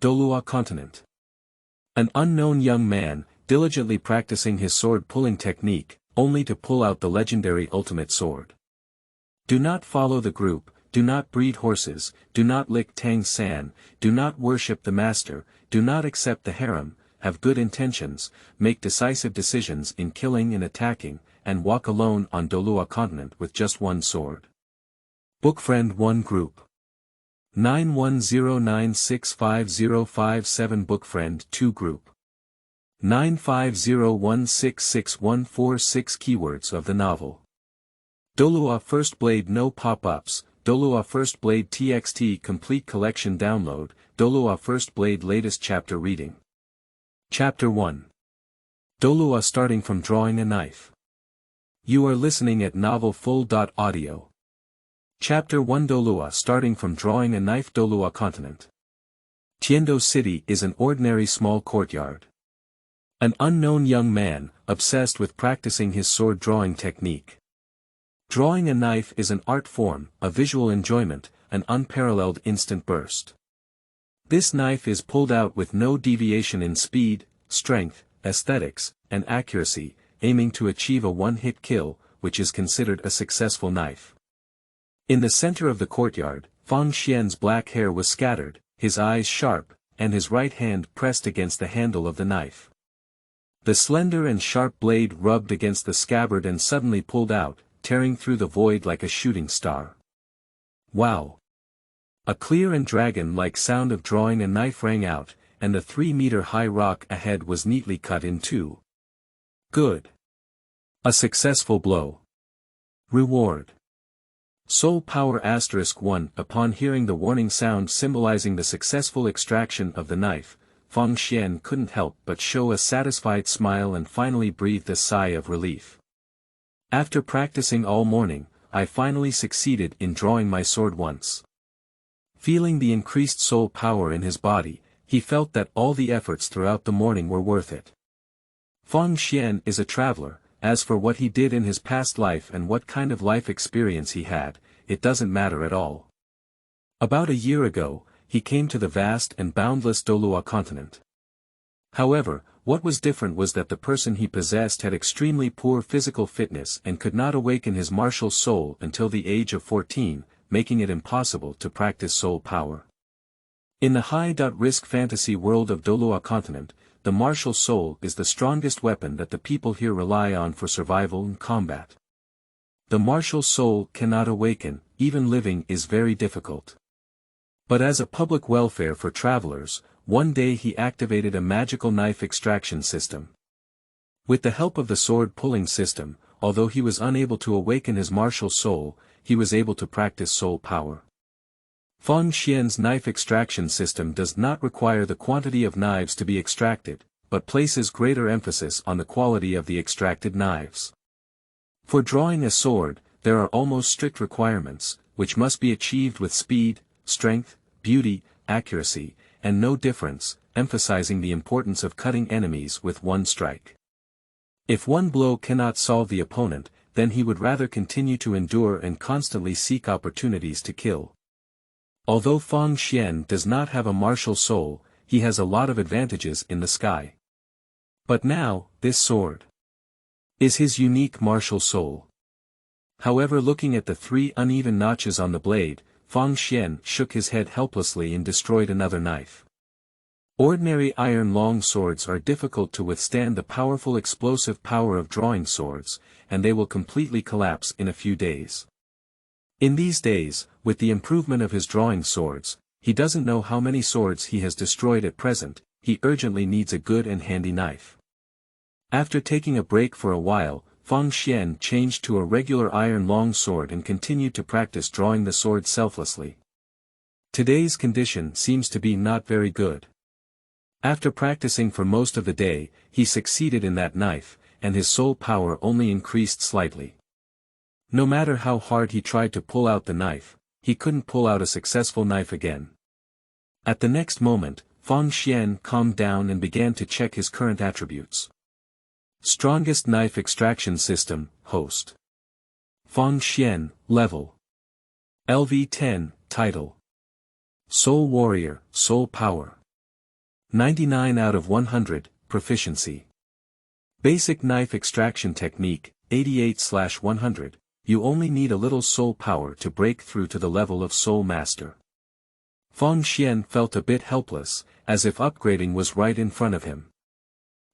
Douluo continent. An unknown young man, diligently practicing his sword-pulling technique, only to pull out the legendary ultimate sword. Do not follow the group, do not breed horses, do not lick Tang San, do not worship the master, do not accept the harem, have good intentions, make decisive decisions in killing and attacking, and walk alone on Douluo continent with just one sword. Bookfriend 1 Group 910965057 Bookfriend 2 Group 950166146 Keywords of the novel. Douluo First Blade No Pop-ups, Douluo First Blade TXT Complete Collection Download, Douluo First Blade Latest Chapter Reading. Chapter 1. Douluo starting from drawing a knife. You are listening at novelfull.audio. Chapter 1 Douluo starting from drawing a knife. Douluo continent. Tiendo City is an ordinary small courtyard. An unknown young man, obsessed with practicing his sword drawing technique. Drawing a knife is an art form, a visual enjoyment, an unparalleled instant burst. This knife is pulled out with no deviation in speed, strength, aesthetics, and accuracy, aiming to achieve a one-hit kill, which is considered a successful knife. In the center of the courtyard, Fang Xian's black hair was scattered, his eyes sharp, and his right hand pressed against the handle of the knife. The slender and sharp blade rubbed against the scabbard and suddenly pulled out, tearing through the void like a shooting star. Wow! A clear and dragon-like sound of drawing a knife rang out, and the 3-meter-high rock ahead was neatly cut in two. Good. A successful blow. Reward. Soul Power *1. Upon hearing the warning sound symbolizing the successful extraction of the knife, Fang Xian couldn't help but show a satisfied smile and finally breathed a sigh of relief. After practicing all morning, I finally succeeded in drawing my sword once. Feeling the increased soul power in his body, he felt that all the efforts throughout the morning were worth it. Fang Xian is a traveler. As for what he did in his past life and what kind of life experience he had, it doesn't matter at all. About a year ago, he came to the vast and boundless Douluo continent. However, what was different was that the person he possessed had extremely poor physical fitness and could not awaken his martial soul until the age of 14, making it impossible to practice soul power. In the high-risk fantasy world of Douluo continent, the martial soul is the strongest weapon that the people here rely on for survival and combat. The martial soul cannot awaken, even living is very difficult. But as a public welfare for travelers, one day he activated a magical knife extraction system. With the help of the sword-pulling system, although he was unable to awaken his martial soul, he was able to practice soul power. Fang Xian's knife extraction system does not require the quantity of knives to be extracted, but places greater emphasis on the quality of the extracted knives. For drawing a sword, there are almost strict requirements, which must be achieved with speed, strength, beauty, accuracy, and no difference, emphasizing the importance of cutting enemies with one strike. If one blow cannot solve the opponent, then he would rather continue to endure and constantly seek opportunities to kill. Although Fang Xian does not have a martial soul, he has a lot of advantages in the sky. But now, this sword is his unique martial soul. However, looking at the 3 uneven notches on the blade, Fang Xian shook his head helplessly and destroyed another knife. Ordinary iron long swords are difficult to withstand the powerful explosive power of drawing swords, and they will completely collapse in a few days. In these days, with the improvement of his drawing swords, he doesn't know how many swords he has destroyed at present, he urgently needs a good and handy knife. After taking a break for a while, Fang Xian changed to a regular iron long sword and continued to practice drawing the sword selflessly. Today's condition seems to be not very good. After practicing for most of the day, he succeeded in that knife, and his soul power only increased slightly. No matter how hard he tried to pull out the knife, he couldn't pull out a successful knife again. At the next moment, Fang Xian calmed down and began to check his current attributes. Strongest knife extraction system, host. Fang Xian, level. LV10, title. Soul warrior, soul power. 99 out of 100, proficiency. Basic knife extraction technique, 88/100, you only need a little soul power to break through to the level of Soul Master. Feng Xian felt a bit helpless, as if upgrading was right in front of him.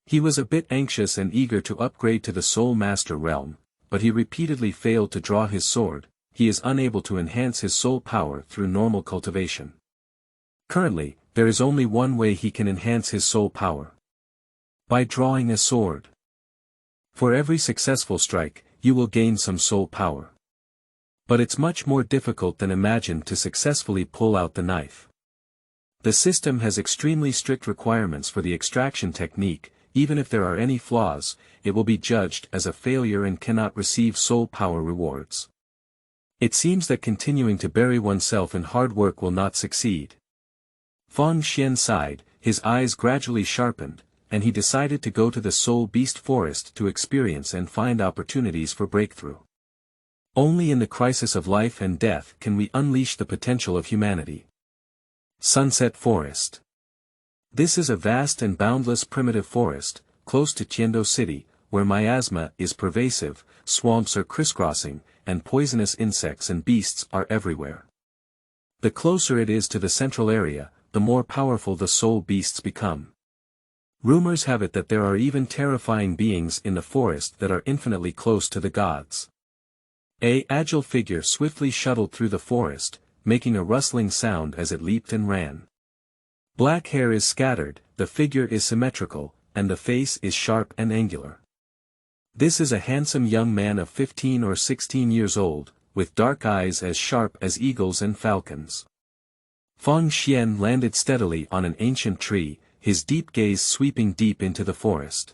He was a bit anxious and eager to upgrade to the Soul Master realm, but he repeatedly failed to draw his sword. He is unable to enhance his soul power through normal cultivation. Currently, there is only one way he can enhance his soul power. By drawing a sword. For every successful strike, you will gain some soul power. But it's much more difficult than imagined to successfully pull out the knife. The system has extremely strict requirements for the extraction technique. Even if there are any flaws, it will be judged as a failure and cannot receive soul power rewards. It seems that continuing to bury oneself in hard work will not succeed. Feng Xian sighed, his eyes gradually sharpened, and he decided to go to the Soul Beast Forest to experience and find opportunities for breakthrough. Only in the crisis of life and death can we unleash the potential of humanity. Sunset Forest. This is a vast and boundless primitive forest, close to Tiando City, where miasma is pervasive, swamps are crisscrossing, and poisonous insects and beasts are everywhere. The closer it is to the central area, the more powerful the soul beasts become. Rumors have it that there are even terrifying beings in the forest that are infinitely close to the gods. An agile figure swiftly shuttled through the forest, making a rustling sound as it leaped and ran. Black hair is scattered, the figure is symmetrical, and the face is sharp and angular. This is a handsome young man of 15 or 16 years old, with dark eyes as sharp as eagles and falcons. Feng Xian landed steadily on an ancient tree, his deep gaze sweeping deep into the forest.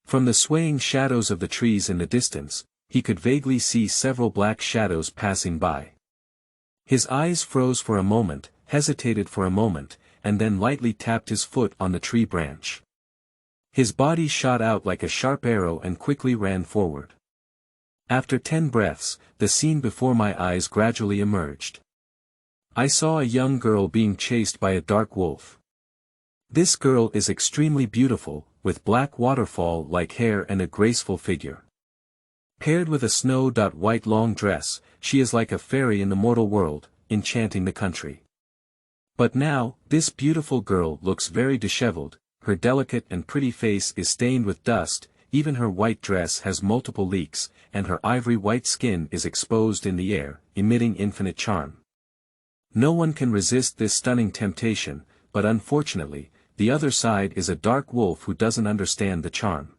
From the swaying shadows of the trees in the distance, he could vaguely see several black shadows passing by. His eyes froze for a moment, hesitated for a moment, and then lightly tapped his foot on the tree branch. His body shot out like a sharp arrow and quickly ran forward. After 10 breaths, the scene before my eyes gradually emerged. I saw a young girl being chased by a dark wolf. This girl is extremely beautiful, with black waterfall-like hair and a graceful figure. Paired with a snow-white long dress, she is like a fairy in the mortal world, enchanting the country. But now, this beautiful girl looks very disheveled. Her delicate and pretty face is stained with dust, even her white dress has multiple leaks, and her ivory-white skin is exposed in the air, emitting infinite charm. No one can resist this stunning temptation, but unfortunately, the other side is a dark wolf who doesn't understand the charm.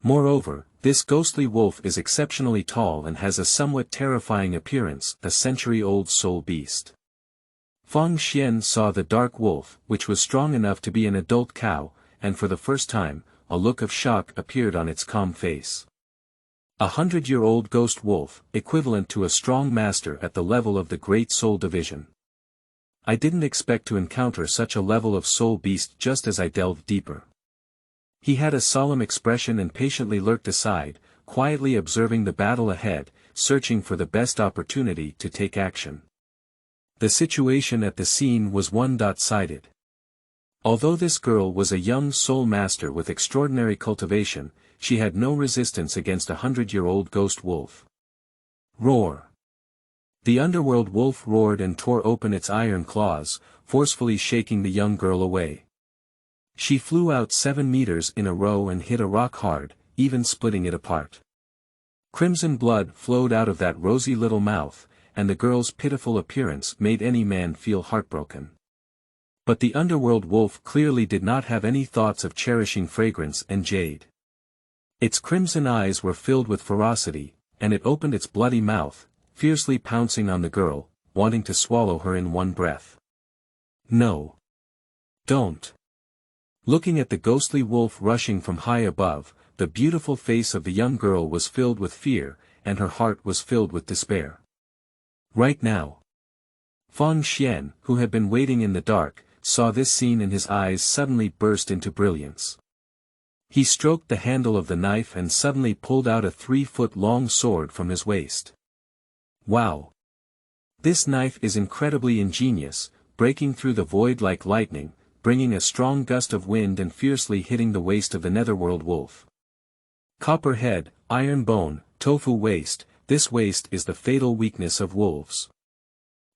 Moreover, this ghostly wolf is exceptionally tall and has a somewhat terrifying appearance, a century-old soul beast. Feng Xian saw the dark wolf, which was strong enough to be an adult cow, and for the first time, a look of shock appeared on its calm face. 100-year-old ghost wolf, equivalent to a strong master at the level of the Great Soul Division. I didn't expect to encounter such a level of soul beast just as I delved deeper. He had a solemn expression and patiently lurked aside, quietly observing the battle ahead, searching for the best opportunity to take action. The situation at the scene was one-sided. Although this girl was a young soul master with extraordinary cultivation, she had no resistance against a 100-year-old ghost wolf. Roar! The underworld wolf roared and tore open its iron claws, forcefully shaking the young girl away. She flew out 7 meters in a row and hit a rock hard, even splitting it apart. Crimson blood flowed out of that rosy little mouth, and the girl's pitiful appearance made any man feel heartbroken. But the underworld wolf clearly did not have any thoughts of cherishing fragrance and jade. Its crimson eyes were filled with ferocity, and it opened its bloody mouth, fiercely pouncing on the girl, wanting to swallow her in one breath. No. Don't. Looking at the ghostly wolf rushing from high above, the beautiful face of the young girl was filled with fear, and her heart was filled with despair. Right now. Feng Xian, who had been waiting in the dark, saw this scene and his eyes suddenly burst into brilliance. He stroked the handle of the knife and suddenly pulled out a 3-foot-long sword from his waist. Wow! This knife is incredibly ingenious, breaking through the void like lightning, bringing a strong gust of wind and fiercely hitting the waist of the netherworld wolf. Copper head, iron bone, tofu waist, this waist is the fatal weakness of wolves.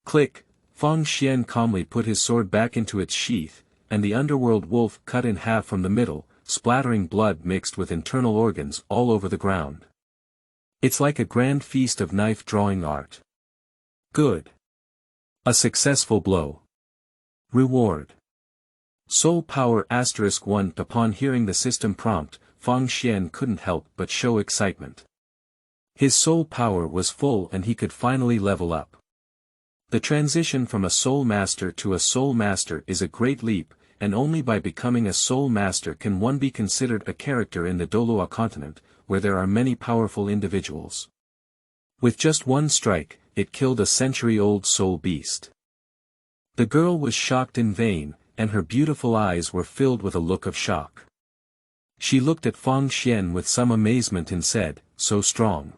Click, Feng Xian calmly put his sword back into its sheath, and the underworld wolf cut in half from the middle, splattering blood mixed with internal organs all over the ground. It's like a grand feast of knife-drawing art. Good. A successful blow. Reward. Soul Power *1. Upon hearing the system prompt, Feng Xian couldn't help but show excitement. His soul power was full and he could finally level up. The transition from a soul master to a soul master is a great leap, and only by becoming a soul master can one be considered a character in the Douluo continent, where there are many powerful individuals. With just one strike, it killed a century-old soul beast. The girl was shocked in vain, and her beautiful eyes were filled with a look of shock. She looked at Feng Xian with some amazement and said, "So strong."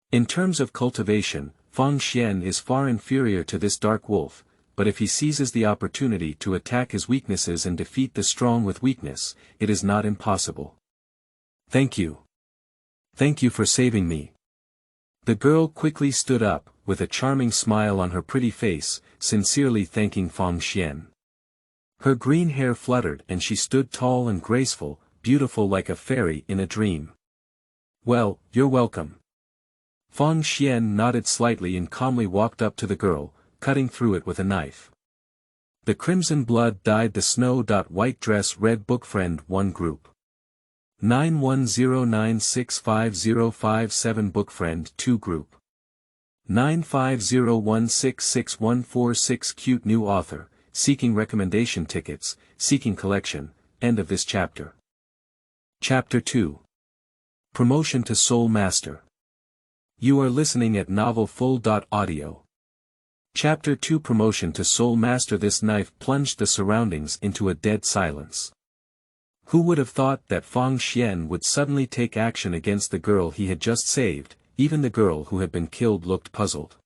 In terms of cultivation, Feng Xian is far inferior to this dark wolf, but if he seizes the opportunity to attack his weaknesses and defeat the strong with weakness, it is not impossible. Thank you. Thank you for saving me. The girl quickly stood up, with a charming smile on her pretty face, sincerely thanking Feng Xian. Her green hair fluttered and she stood tall and graceful, beautiful like a fairy in a dream. Well, you're welcome. Feng Xian nodded slightly and calmly walked up to the girl, cutting through it with a knife. The crimson blood dyed the snow. White dress red book friend 1 group. 9109650557 book friend 2 group. 950166146 cute new author, seeking recommendation tickets, seeking collection, end of this chapter. Chapter 2. Promotion to Soul Master. You are listening at Novel Full. Audio. Chapter 2 Promotion to Soul Master. This knife plunged the surroundings into a dead silence. Who would have thought that Feng Xian would suddenly take action against the girl he had just saved? Even the girl who had been killed looked puzzled.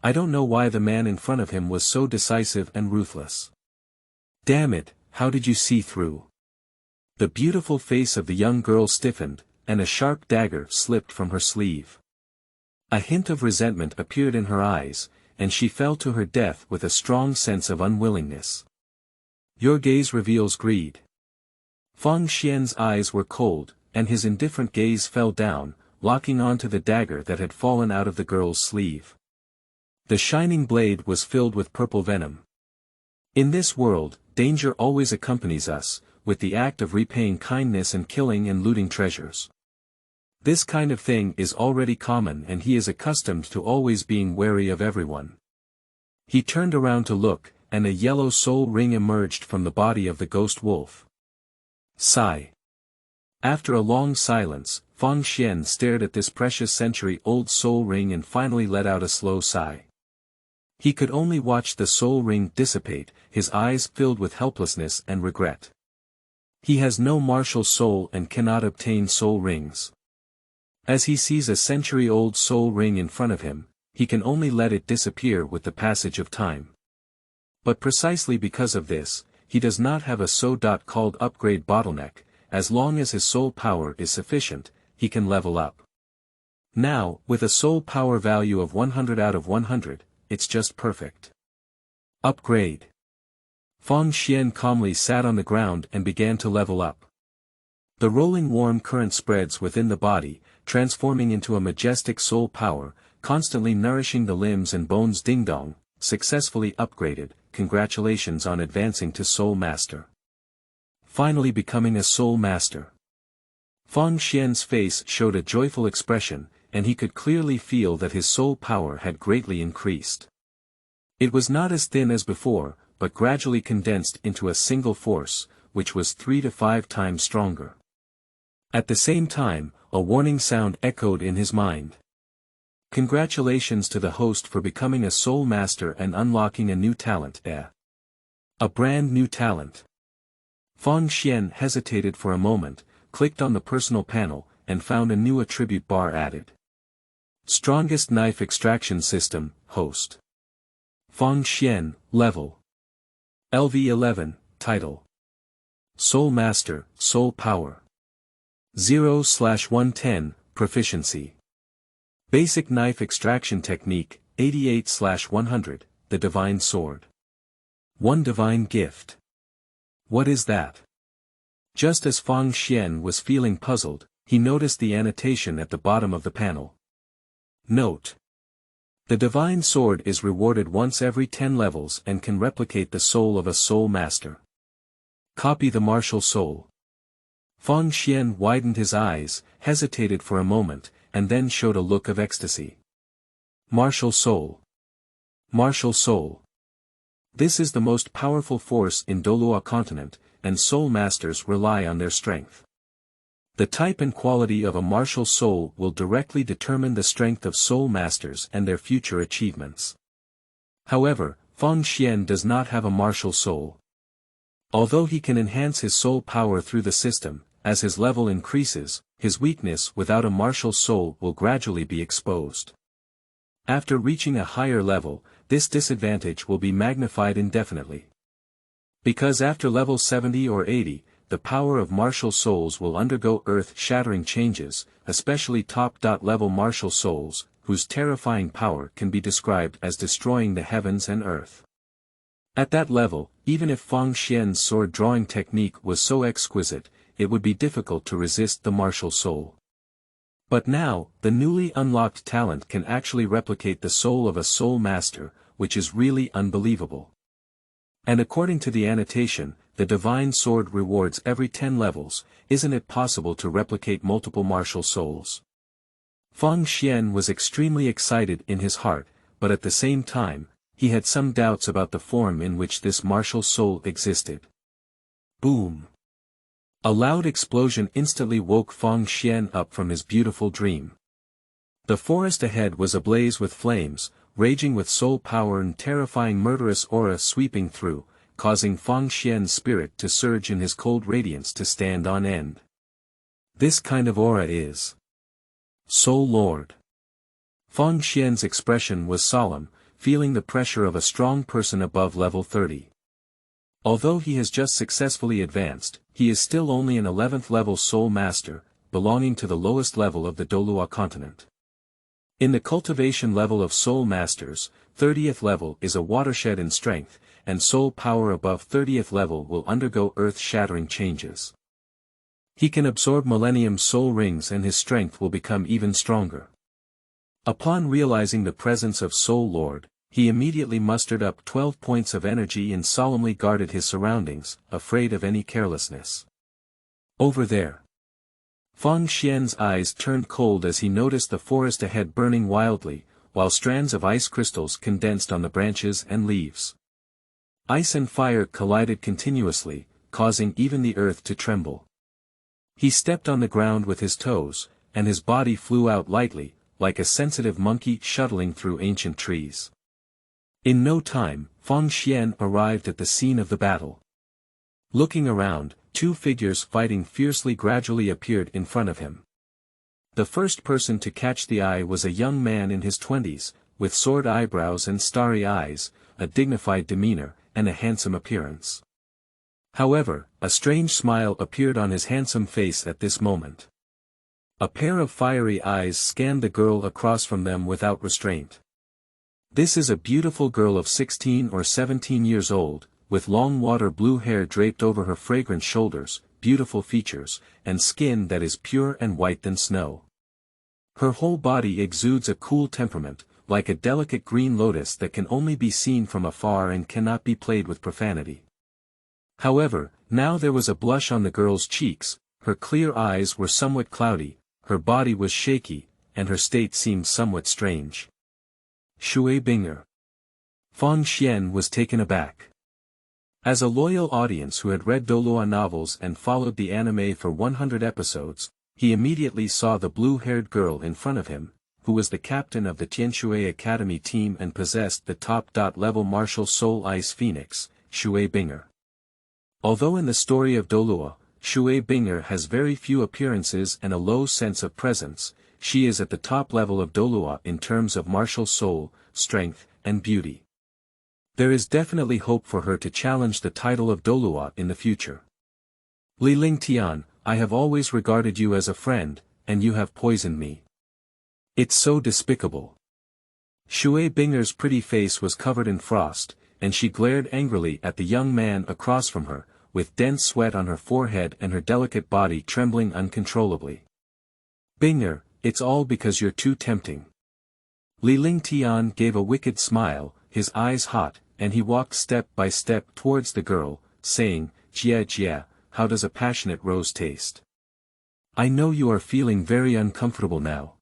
I don't know why the man in front of him was so decisive and ruthless. Damn it, how did you see through? The beautiful face of the young girl stiffened, and a sharp dagger slipped from her sleeve. A hint of resentment appeared in her eyes, and she fell to her death with a strong sense of unwillingness. Your gaze reveals greed. Feng Xian's eyes were cold, and his indifferent gaze fell down, locking onto the dagger that had fallen out of the girl's sleeve. The shining blade was filled with purple venom. In this world, danger always accompanies us, with the act of repaying kindness and killing and looting treasures. This kind of thing is already common and he is accustomed to always being wary of everyone. He turned around to look, and a yellow soul ring emerged from the body of the ghost wolf. Sigh. After a long silence, Feng Xian stared at this precious century-old soul ring and finally let out a slow sigh. He could only watch the soul ring dissipate, his eyes filled with helplessness and regret. He has no martial soul and cannot obtain soul rings. As he sees a century-old soul ring in front of him, he can only let it disappear with the passage of time. But precisely because of this, he does not have a so-called upgrade bottleneck. As long as his soul power is sufficient, he can level up. Now, with a soul power value of 100 out of 100, it's just perfect. Upgrade. Feng Xian calmly sat on the ground and began to level up. The rolling warm current spreads within the body, transforming into a majestic soul power, constantly nourishing the limbs and bones. Ding dong, successfully upgraded, congratulations on advancing to Soul Master. Finally becoming a soul master. Feng Xian's face showed a joyful expression, and he could clearly feel that his soul power had greatly increased. It was not as thin as before, but gradually condensed into a single force, which was 3 to 5 times stronger. At the same time, a warning sound echoed in his mind. Congratulations to the host for becoming a soul master and unlocking a new talent. A brand new talent. Feng Xian hesitated for a moment, clicked on the personal panel, and found a new attribute bar added. Strongest Knife Extraction System, Host. Feng Xian, Level. LV11, title. Soul Master, Soul Power. 0/110, Proficiency. Basic Knife Extraction Technique, 88/100, The Divine Sword. 1 Divine Gift. What is that? Just as Fang Xian was feeling puzzled, he noticed the annotation at the bottom of the panel. Note: the Divine Sword is rewarded once every 10 levels and can replicate the soul of a Soul Master. Copy the Martial Soul. Fang Xian widened his eyes, hesitated for a moment, and then showed a look of ecstasy. Martial Soul. Martial Soul. This is the most powerful force in Douluo continent, and Soul Masters rely on their strength. The type and quality of a martial soul will directly determine the strength of Soul Masters and their future achievements. However, Fang Xian does not have a martial soul. Although he can enhance his soul power through the system, as his level increases, his weakness without a martial soul will gradually be exposed. After reaching a higher level, this disadvantage will be magnified indefinitely. Because after level 70 or 80, the power of martial souls will undergo earth-shattering changes, especially top-level martial souls, whose terrifying power can be described as destroying the heavens and earth. At that level, even if Fang Xian's sword-drawing technique was so exquisite, it would be difficult to resist the martial soul. But now, the newly unlocked talent can actually replicate the soul of a Soul Master, which is really unbelievable. And according to the annotation, the Divine Sword rewards every 10 levels. Isn't it possible to replicate multiple martial souls? Fang Xian was extremely excited in his heart, but at the same time, he had some doubts about the form in which this martial soul existed. Boom! A loud explosion instantly woke Fang Xian up from his beautiful dream. The forest ahead was ablaze with flames, raging with soul power and terrifying murderous aura sweeping through, causing Fang Xian's spirit to surge in his cold radiance to stand on end. This kind of aura is Soul Lord. Fang Xian's expression was solemn, feeling the pressure of a strong person above level 30. Although he has just successfully advanced, he is still only an 11th level Soul Master, belonging to the lowest level of the Douluo continent. In the cultivation level of Soul Masters, 30th level is a watershed in strength, and soul power above 30th level will undergo earth-shattering changes. He can absorb Millennium Soul Rings and his strength will become even stronger. Upon realizing the presence of Soul Lord, he immediately mustered up 12 points of energy and solemnly guarded his surroundings, afraid of any carelessness. Over there. Fang Xian's eyes turned cold as he noticed the forest ahead burning wildly, while strands of ice crystals condensed on the branches and leaves. Ice and fire collided continuously, causing even the earth to tremble. He stepped on the ground with his toes, and his body flew out lightly, like a sensitive monkey shuttling through ancient trees. In no time, Fang Xian arrived at the scene of the battle. Looking around, two figures fighting fiercely gradually appeared in front of him. The first person to catch the eye was a young man in his 20s, with sword eyebrows and starry eyes, a dignified demeanor, and a handsome appearance. However, a strange smile appeared on his handsome face at this moment. A pair of fiery eyes scanned the girl across from them without restraint. This is a beautiful girl of 16 or 17 years old, with long water blue hair draped over her fragrant shoulders, beautiful features, and skin that is pure and white than snow. Her whole body exudes a cool temperament, like a delicate green lotus that can only be seen from afar and cannot be played with profanity. However, now there was a blush on the girl's cheeks, her clear eyes were somewhat cloudy, her body was shaky, and her state seemed somewhat strange. Shui Binger. Fang Xian was taken aback. As a loyal audience who had read Douluo novels and followed the anime for 100 episodes, he immediately saw the blue-haired girl in front of him, who was the captain of the Tianshui Academy team and possessed the top-level martial soul Ice Phoenix, Shui Binger. Although in the story of Douluo, Shui Binger has very few appearances and a low sense of presence, she is at the top level of Douluo in terms of martial soul, strength, and beauty. There is definitely hope for her to challenge the title of Douluo in the future. Li Lingtian, I have always regarded you as a friend, and you have poisoned me. It's so despicable. Shui Binger's pretty face was covered in frost, and she glared angrily at the young man across from her, with dense sweat on her forehead and her delicate body trembling uncontrollably. Binger, it's all because you're too tempting. Li Lingtian gave a wicked smile, his eyes hot, and he walked step by step towards the girl, saying, Jia Jia, how does a passionate rose taste? I know you are feeling very uncomfortable now.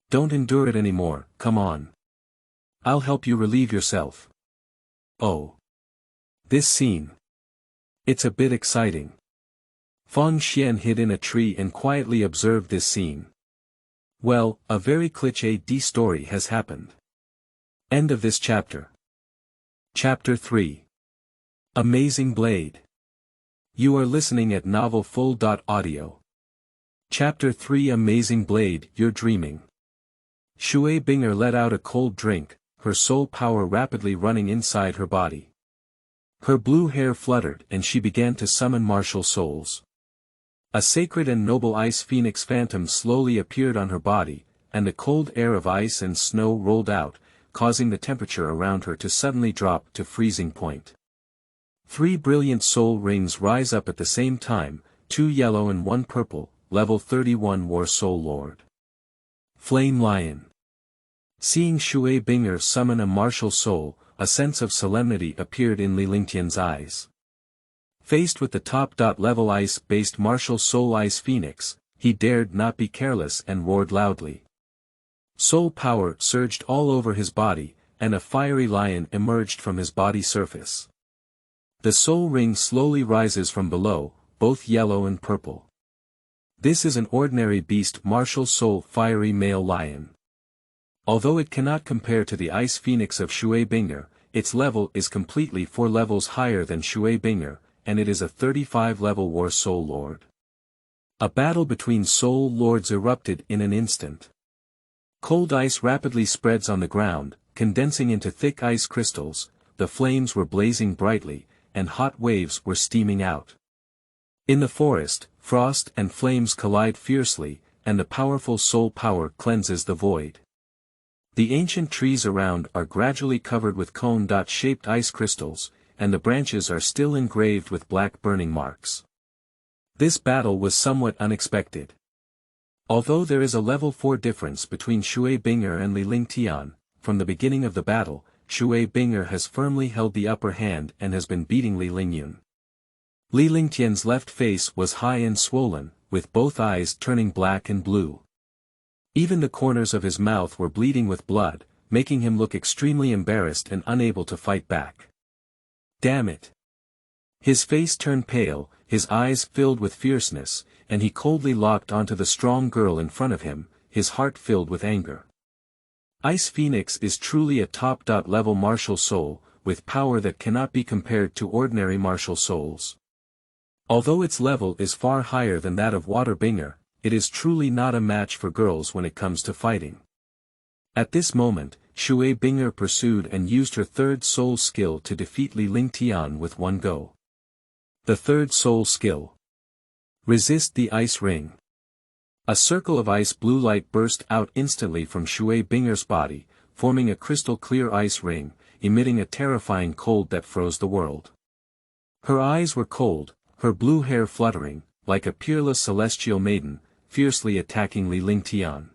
Don't endure it anymore, come on. I'll help you relieve yourself. Oh. This scene. It's a bit exciting. Feng Xian hid in a tree and quietly observed this scene. Well, a very cliché story has happened. End of this chapter. Chapter 3. Amazing Blade. You are listening at novelfull.audio. Chapter 3 Amazing Blade, You're Dreaming. Shui Binger let out a cold drink, her soul power rapidly running inside her body. Her blue hair fluttered and she began to summon martial souls. A sacred and noble ice phoenix phantom slowly appeared on her body, and the cold air of ice and snow rolled out, causing the temperature around her to suddenly drop to freezing point. 3 brilliant soul rings rise up at the same time, 2 yellow and 1 purple, level 31 War Soul Lord. Flame Lion. Seeing Shui Binger summon a martial soul, a sense of solemnity appeared in Li Lingtian's eyes. Faced with the top-level ice-based martial soul Ice Phoenix, he dared not be careless and roared loudly. Soul power surged all over his body, and a fiery lion emerged from his body surface. The soul ring slowly rises from below, both yellow and purple. This is an ordinary beast martial soul fiery male lion. Although it cannot compare to the Ice Phoenix of Shui Binger, its level is completely 4 levels higher than Shui Binger, and it is a 35-level War Soul Lord. A battle between Soul Lords erupted in an instant. Cold ice rapidly spreads on the ground, condensing into thick ice crystals, the flames were blazing brightly, and hot waves were steaming out. In the forest, frost and flames collide fiercely, and the powerful soul power cleanses the void. The ancient trees around are gradually covered with cone-shaped ice crystals, and the branches are still engraved with black burning marks. This battle was somewhat unexpected. Although there is a level 4 difference between Shui Binger and Li Lingtian, from the beginning of the battle, Shui Binger has firmly held the upper hand and has been beating Li Lingyun. Li Lingtian's left face was high and swollen, with both eyes turning black and blue. Even the corners of his mouth were bleeding with blood, making him look extremely embarrassed and unable to fight back. Damn it! His face turned pale, his eyes filled with fierceness, and he coldly locked onto the strong girl in front of him, his heart filled with anger. Ice Phoenix is truly a top-level martial soul, with power that cannot be compared to ordinary martial souls. Although its level is far higher than that of Water Binger, it is truly not a match for girls when it comes to fighting. At this moment, Shui Binger pursued and used her third soul skill to defeat Li Lingtian with one go. The third soul skill. Resist the ice ring. A circle of ice blue light burst out instantly from Shui Binger's body, forming a crystal-clear ice ring, emitting a terrifying cold that froze the world. Her eyes were cold, her blue hair fluttering, like a peerless celestial maiden, fiercely attacking Li Lingtian.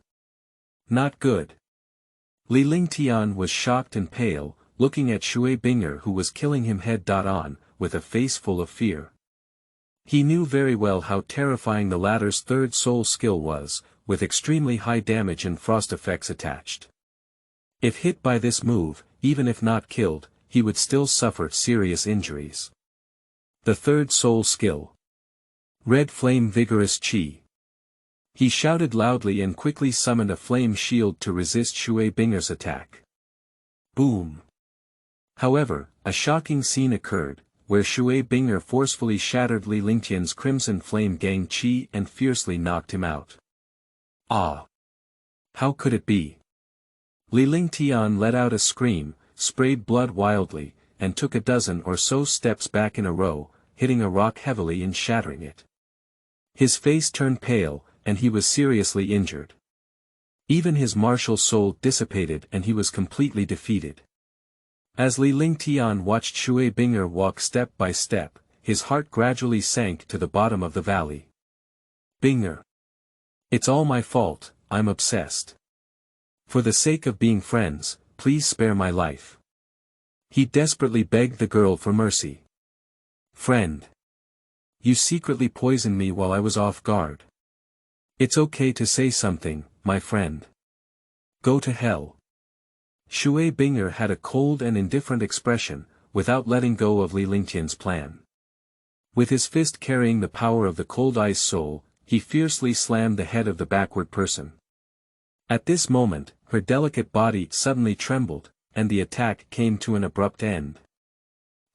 Not good. Li Lingtian was shocked and pale, looking at Shui Binger who was killing him head-on, with a face full of fear. He knew very well how terrifying the latter's third soul skill was, with extremely high damage and frost effects attached. If hit by this move, even if not killed, he would still suffer serious injuries. The third soul skill. Red Flame Vigorous Chi. He shouted loudly and quickly summoned a flame shield to resist Shui Binger's attack. Boom! However, a shocking scene occurred, where Shui Binger forcefully shattered Li Lingtian's Crimson Flame Gang Chi and fiercely knocked him out. Ah! How could it be? Li Lingtian let out a scream, sprayed blood wildly, and took a dozen or so steps back in a row, hitting a rock heavily and shattering it. His face turned pale, and he was seriously injured. Even his martial soul dissipated and he was completely defeated. As Li Lingtian watched Shui Binger walk step by step, his heart gradually sank to the bottom of the valley. Binger. It's all my fault, I'm obsessed. For the sake of being friends, please spare my life. He desperately begged the girl for mercy. Friend. You secretly poisoned me while I was off guard. It's okay to say something, my friend. Go to hell. Shui Binger had a cold and indifferent expression, without letting go of Li Lingtian's plan. With his fist carrying the power of the cold ice soul, he fiercely slammed the head of the backward person. At this moment, her delicate body suddenly trembled, and the attack came to an abrupt end.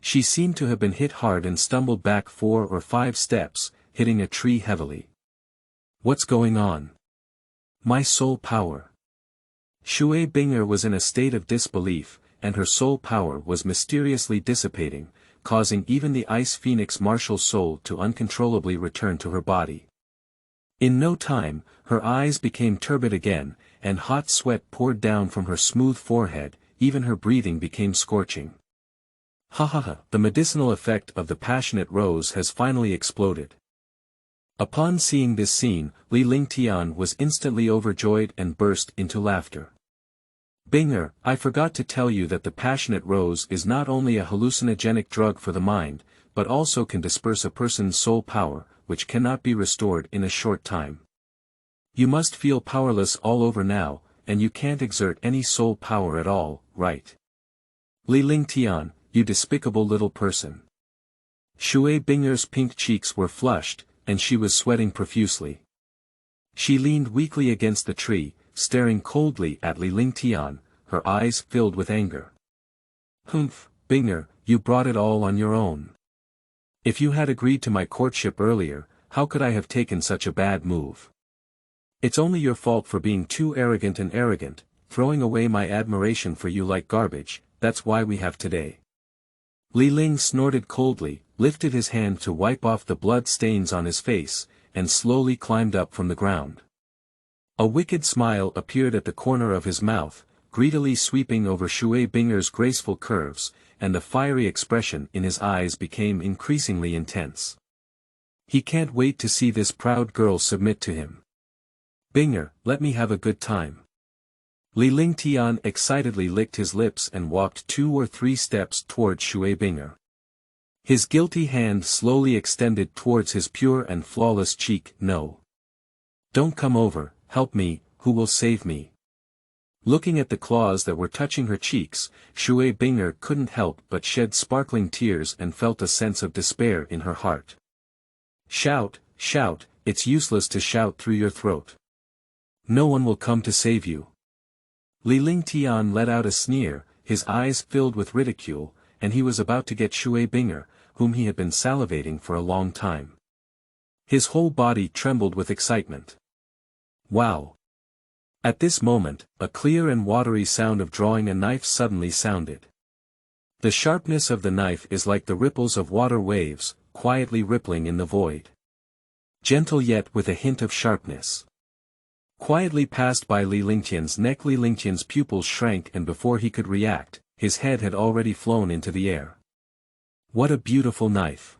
She seemed to have been hit hard and stumbled back 4 or 5 steps, hitting a tree heavily. What's going on? My soul power. Shui Binger was in a state of disbelief, and her soul power was mysteriously dissipating, causing even the Ice Phoenix martial soul to uncontrollably return to her body. In no time, her eyes became turbid again, and hot sweat poured down from her smooth forehead, even her breathing became scorching. Ha ha ha, the medicinal effect of the passionate rose has finally exploded. Upon seeing this scene, Li Lingtian was instantly overjoyed and burst into laughter. Binger, I forgot to tell you that the passionate rose is not only a hallucinogenic drug for the mind, but also can disperse a person's soul power, which cannot be restored in a short time. You must feel powerless all over now, and you can't exert any soul power at all, right? Li Lingtian, you despicable little person. Shui Binger's pink cheeks were flushed, and she was sweating profusely. She leaned weakly against the tree, staring coldly at Li Lingtian, her eyes filled with anger. Humph, Binger, you brought it all on your own. If you had agreed to my courtship earlier, how could I have taken such a bad move? It's only your fault for being too arrogant, throwing away my admiration for you like garbage, that's why we have today. Li Ling snorted coldly, lifted his hand to wipe off the blood stains on his face, and slowly climbed up from the ground. A wicked smile appeared at the corner of his mouth, greedily sweeping over Shui Binger's graceful curves, and the fiery expression in his eyes became increasingly intense. He can't wait to see this proud girl submit to him. Binger, let me have a good time. Li Lingtian excitedly licked his lips and walked 2 or 3 steps towards Shui Binger. His guilty hand slowly extended towards his pure and flawless cheek. No. Don't come over, help me, who will save me? Looking at the claws that were touching her cheeks, Shui Binger couldn't help but shed sparkling tears and felt a sense of despair in her heart. Shout, shout, it's useless to shout through your throat. No one will come to save you. Li Lingtian let out a sneer, his eyes filled with ridicule, and he was about to get Shui Binger, whom he had been salivating for a long time. His whole body trembled with excitement. Wow! At this moment, a clear and watery sound of drawing a knife suddenly sounded. The sharpness of the knife is like the ripples of water waves, quietly rippling in the void. Gentle yet with a hint of sharpness. Quietly passed by Li Lingtian's neck. Li Lingtian's pupils shrank, and before he could react, his head had already flown into the air. What a beautiful knife!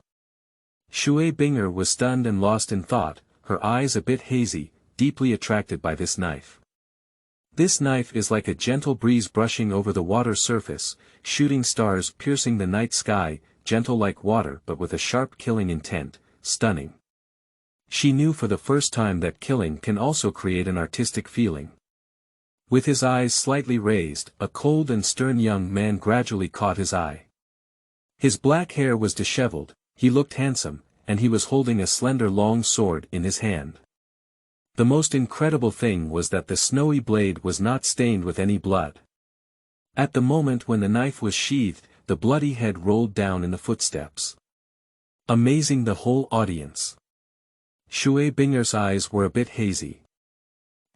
Shui Binger was stunned and lost in thought, her eyes a bit hazy, deeply attracted by this knife. This knife is like a gentle breeze brushing over the water surface, shooting stars piercing the night sky, gentle like water but with a sharp killing intent, stunning. She knew for the first time that killing can also create an artistic feeling. With his eyes slightly raised, a cold and stern young man gradually caught his eye. His black hair was disheveled, he looked handsome, and he was holding a slender long sword in his hand. The most incredible thing was that the snowy blade was not stained with any blood. At the moment when the knife was sheathed, the bloody head rolled down in the footsteps. Amazing the whole audience. Shui Binger's eyes were a bit hazy.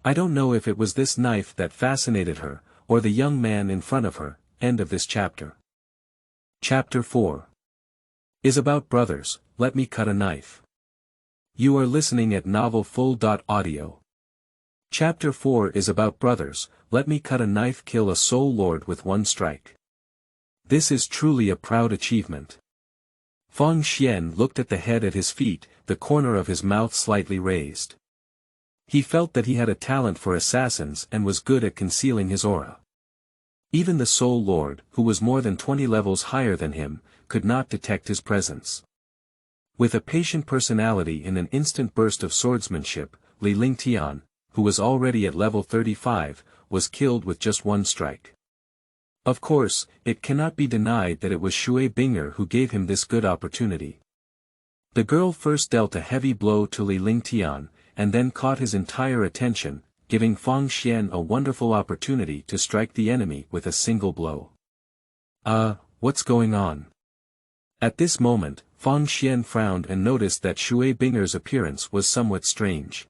I don't know if it was this knife that fascinated her, or the young man in front of her. End of this chapter. Chapter 4 is about brothers. Let me cut a knife. You are listening at novelfull.audio. Chapter 4 is about brothers. Let me cut a knife, kill a soul lord with one strike. This is truly a proud achievement. Feng Xian looked at the head at his feet, the corner of his mouth slightly raised. He felt that he had a talent for assassins and was good at concealing his aura. Even the Soul Lord, who was more than 20 levels higher than him, could not detect his presence. With a patient personality in an instant burst of swordsmanship, Li Lingtian, who was already at level 35, was killed with just one strike. Of course, it cannot be denied that it was Shui Binger who gave him this good opportunity. The girl first dealt a heavy blow to Li Lingtian, and then caught his entire attention, giving Feng Xian a wonderful opportunity to strike the enemy with a single blow. What's going on? At this moment, Feng Xian frowned and noticed that Shui Binger's appearance was somewhat strange.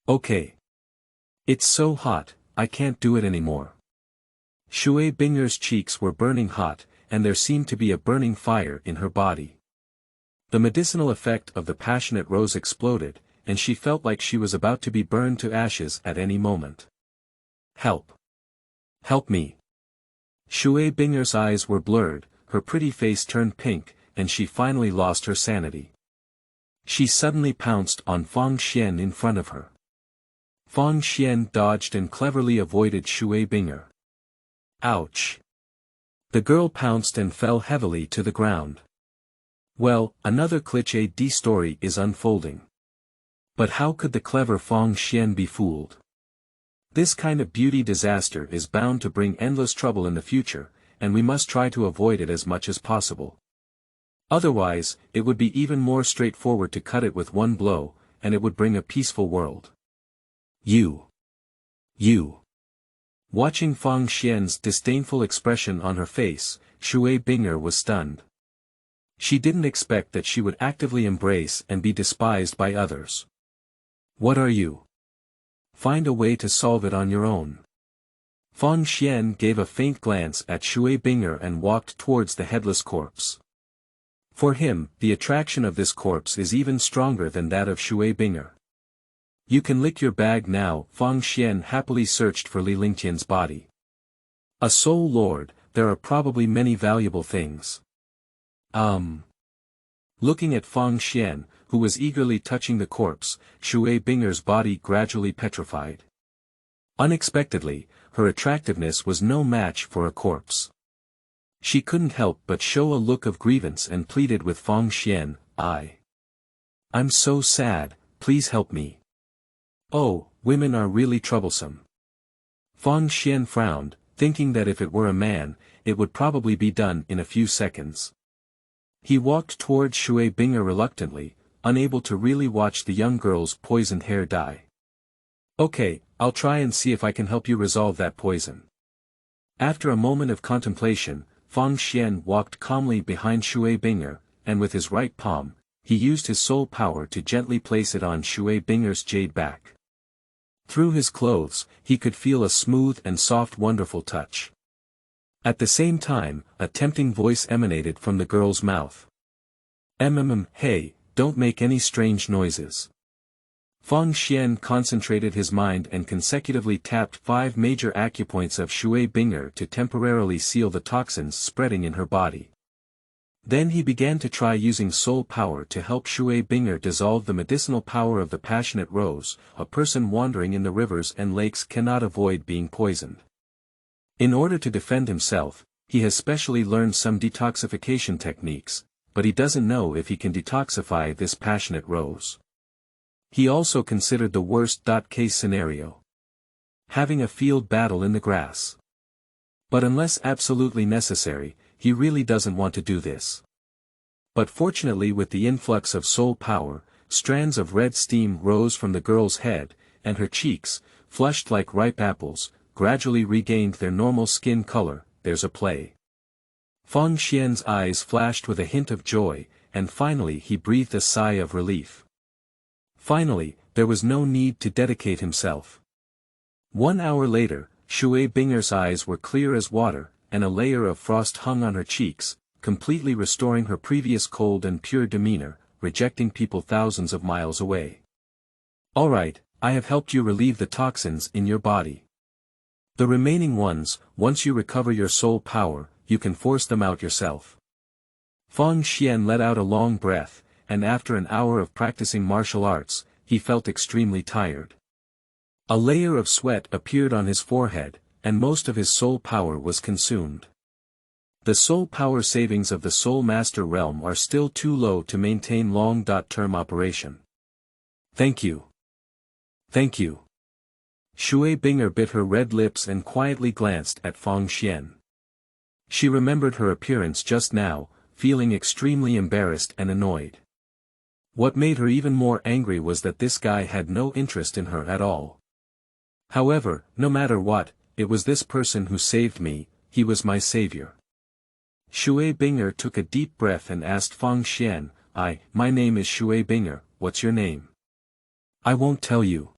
Okay. It's so hot, I can't do it anymore. Shui Binger's cheeks were burning hot, and there seemed to be a burning fire in her body. The medicinal effect of the passionate rose exploded, and she felt like she was about to be burned to ashes at any moment. Help! Help me! Shui Binger's eyes were blurred, her pretty face turned pink, and she finally lost her sanity. She suddenly pounced on Feng Xian in front of her. Feng Xian dodged and cleverly avoided Shui Binger. Ouch! The girl pounced and fell heavily to the ground. Well, another cliché D story is unfolding. But how could the clever Feng Xian be fooled? This kind of beauty disaster is bound to bring endless trouble in the future, and we must try to avoid it as much as possible. Otherwise, it would be even more straightforward to cut it with one blow, and it would bring a peaceful world. You. Watching Feng Xian's disdainful expression on her face, Shui Binger was stunned. She didn't expect that she would actively embrace and be despised by others. What are you? Find a way to solve it on your own. Feng Xian gave a faint glance at Shui Binger and walked towards the headless corpse. For him, the attraction of this corpse is even stronger than that of Shui Binger. You can lick your bag now. Feng Xian happily searched for Li Lingtian's body. A soul lord, there are probably many valuable things. Looking at Feng Xian, who was eagerly touching the corpse, Shui Binger's body gradually petrified. Unexpectedly, her attractiveness was no match for a corpse. She couldn't help but show a look of grievance and pleaded with Feng Xian, I'm so sad, please help me. Oh, women are really troublesome. Feng Xian frowned, thinking that if it were a man, it would probably be done in a few seconds. He walked towards Shui Binger reluctantly, unable to really watch the young girl's poisoned hair die. Okay, I'll try and see if I can help you resolve that poison. After a moment of contemplation, Feng Xian walked calmly behind Shui Binger, and with his right palm, he used his soul power to gently place it on Shui Binger's jade back. Through his clothes, he could feel a smooth and soft wonderful touch. At the same time, a tempting voice emanated from the girl's mouth. Hey, don't make any strange noises. Feng Xian concentrated his mind and consecutively tapped 5 major acupoints of Shui Binger to temporarily seal the toxins spreading in her body. Then he began to try using soul power to help Shui Binger dissolve the medicinal power of the passionate rose. A person wandering in the rivers and lakes cannot avoid being poisoned. In order to defend himself, he has specially learned some detoxification techniques, but he doesn't know if he can detoxify this passionate rose. He also considered the worst-case scenario. Having a field battle in the grass. But unless absolutely necessary, he really doesn't want to do this. But fortunately, with the influx of soul power, strands of red steam rose from the girl's head, and her cheeks, flushed like ripe apples, gradually regained their normal skin color. There's a play. Feng Xian's eyes flashed with a hint of joy, and finally he breathed a sigh of relief. Finally, there was no need to dedicate himself. 1 hour later, Shui Binger's eyes were clear as water, and a layer of frost hung on her cheeks, completely restoring her previous cold and pure demeanor, rejecting people thousands of miles away. Alright, I have helped you relieve the toxins in your body. The remaining ones, once you recover your soul power, you can force them out yourself. Feng Xian let out a long breath, and after an hour of practicing martial arts, he felt extremely tired. A layer of sweat appeared on his forehead, and most of his soul power was consumed. The soul power savings of the Soul Master realm are still too low to maintain long-term operation. Thank you. Thank you. Shui Binger bit her red lips and quietly glanced at Feng Xian. She remembered her appearance just now, feeling extremely embarrassed and annoyed. What made her even more angry was that this guy had no interest in her at all. However, no matter what, it was this person who saved me, he was my savior. Shui Binger took a deep breath and asked Feng Xian, my name is Shui Binger, what's your name? I won't tell you.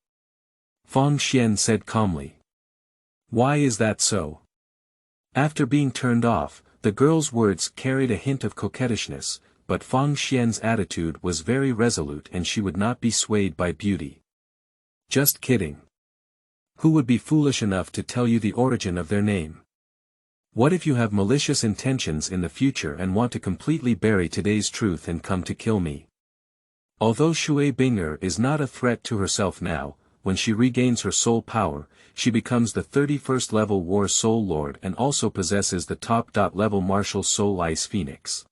Feng Xian said calmly. Why is that so? After being turned off, the girl's words carried a hint of coquettishness, but Feng Xian's attitude was very resolute and she would not be swayed by beauty. Just kidding. Who would be foolish enough to tell you the origin of their name? What if you have malicious intentions in the future and want to completely bury today's truth and come to kill me? Although Shui Binger is not a threat to herself now, when she regains her soul power, she becomes the 31st level War Soul Lord and also possesses the top level Martial Soul Ice Phoenix.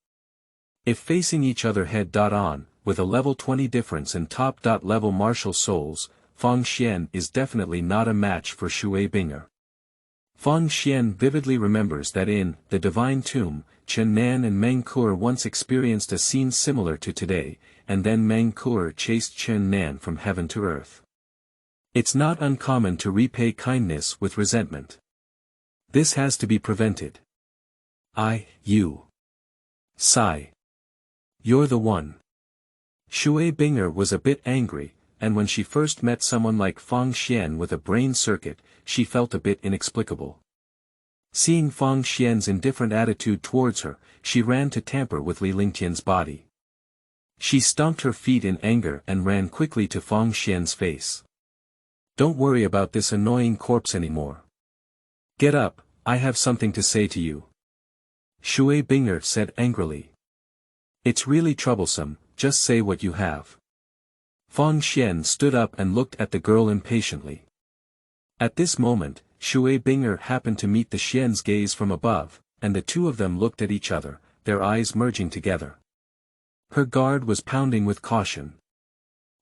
If facing each other head-on, with a level 20 difference in top level martial souls, Feng Xian is definitely not a match for Shui Binger. Feng Xian vividly remembers that in The Divine Tomb, Chen Nan and Meng Kuo once experienced a scene similar to today, and then Meng Kuo chased Chen Nan from heaven to earth. It's not uncommon to repay kindness with resentment. This has to be prevented. You. Sigh. You're the one. Shui Binger was a bit angry, and when she first met someone like Feng Xian with a brain circuit, she felt a bit inexplicable. Seeing Feng Xian's indifferent attitude towards her, she ran to tamper with Li Lingtian's body. She stomped her feet in anger and ran quickly to Feng Xian's face. Don't worry about this annoying corpse anymore. Get up, I have something to say to you. Shui Binger said angrily. It's really troublesome, just say what you have. Feng Xian stood up and looked at the girl impatiently. At this moment, Shui Binger happened to meet the Xian's gaze from above, and the two of them looked at each other, their eyes merging together. Her guard was pounding with caution.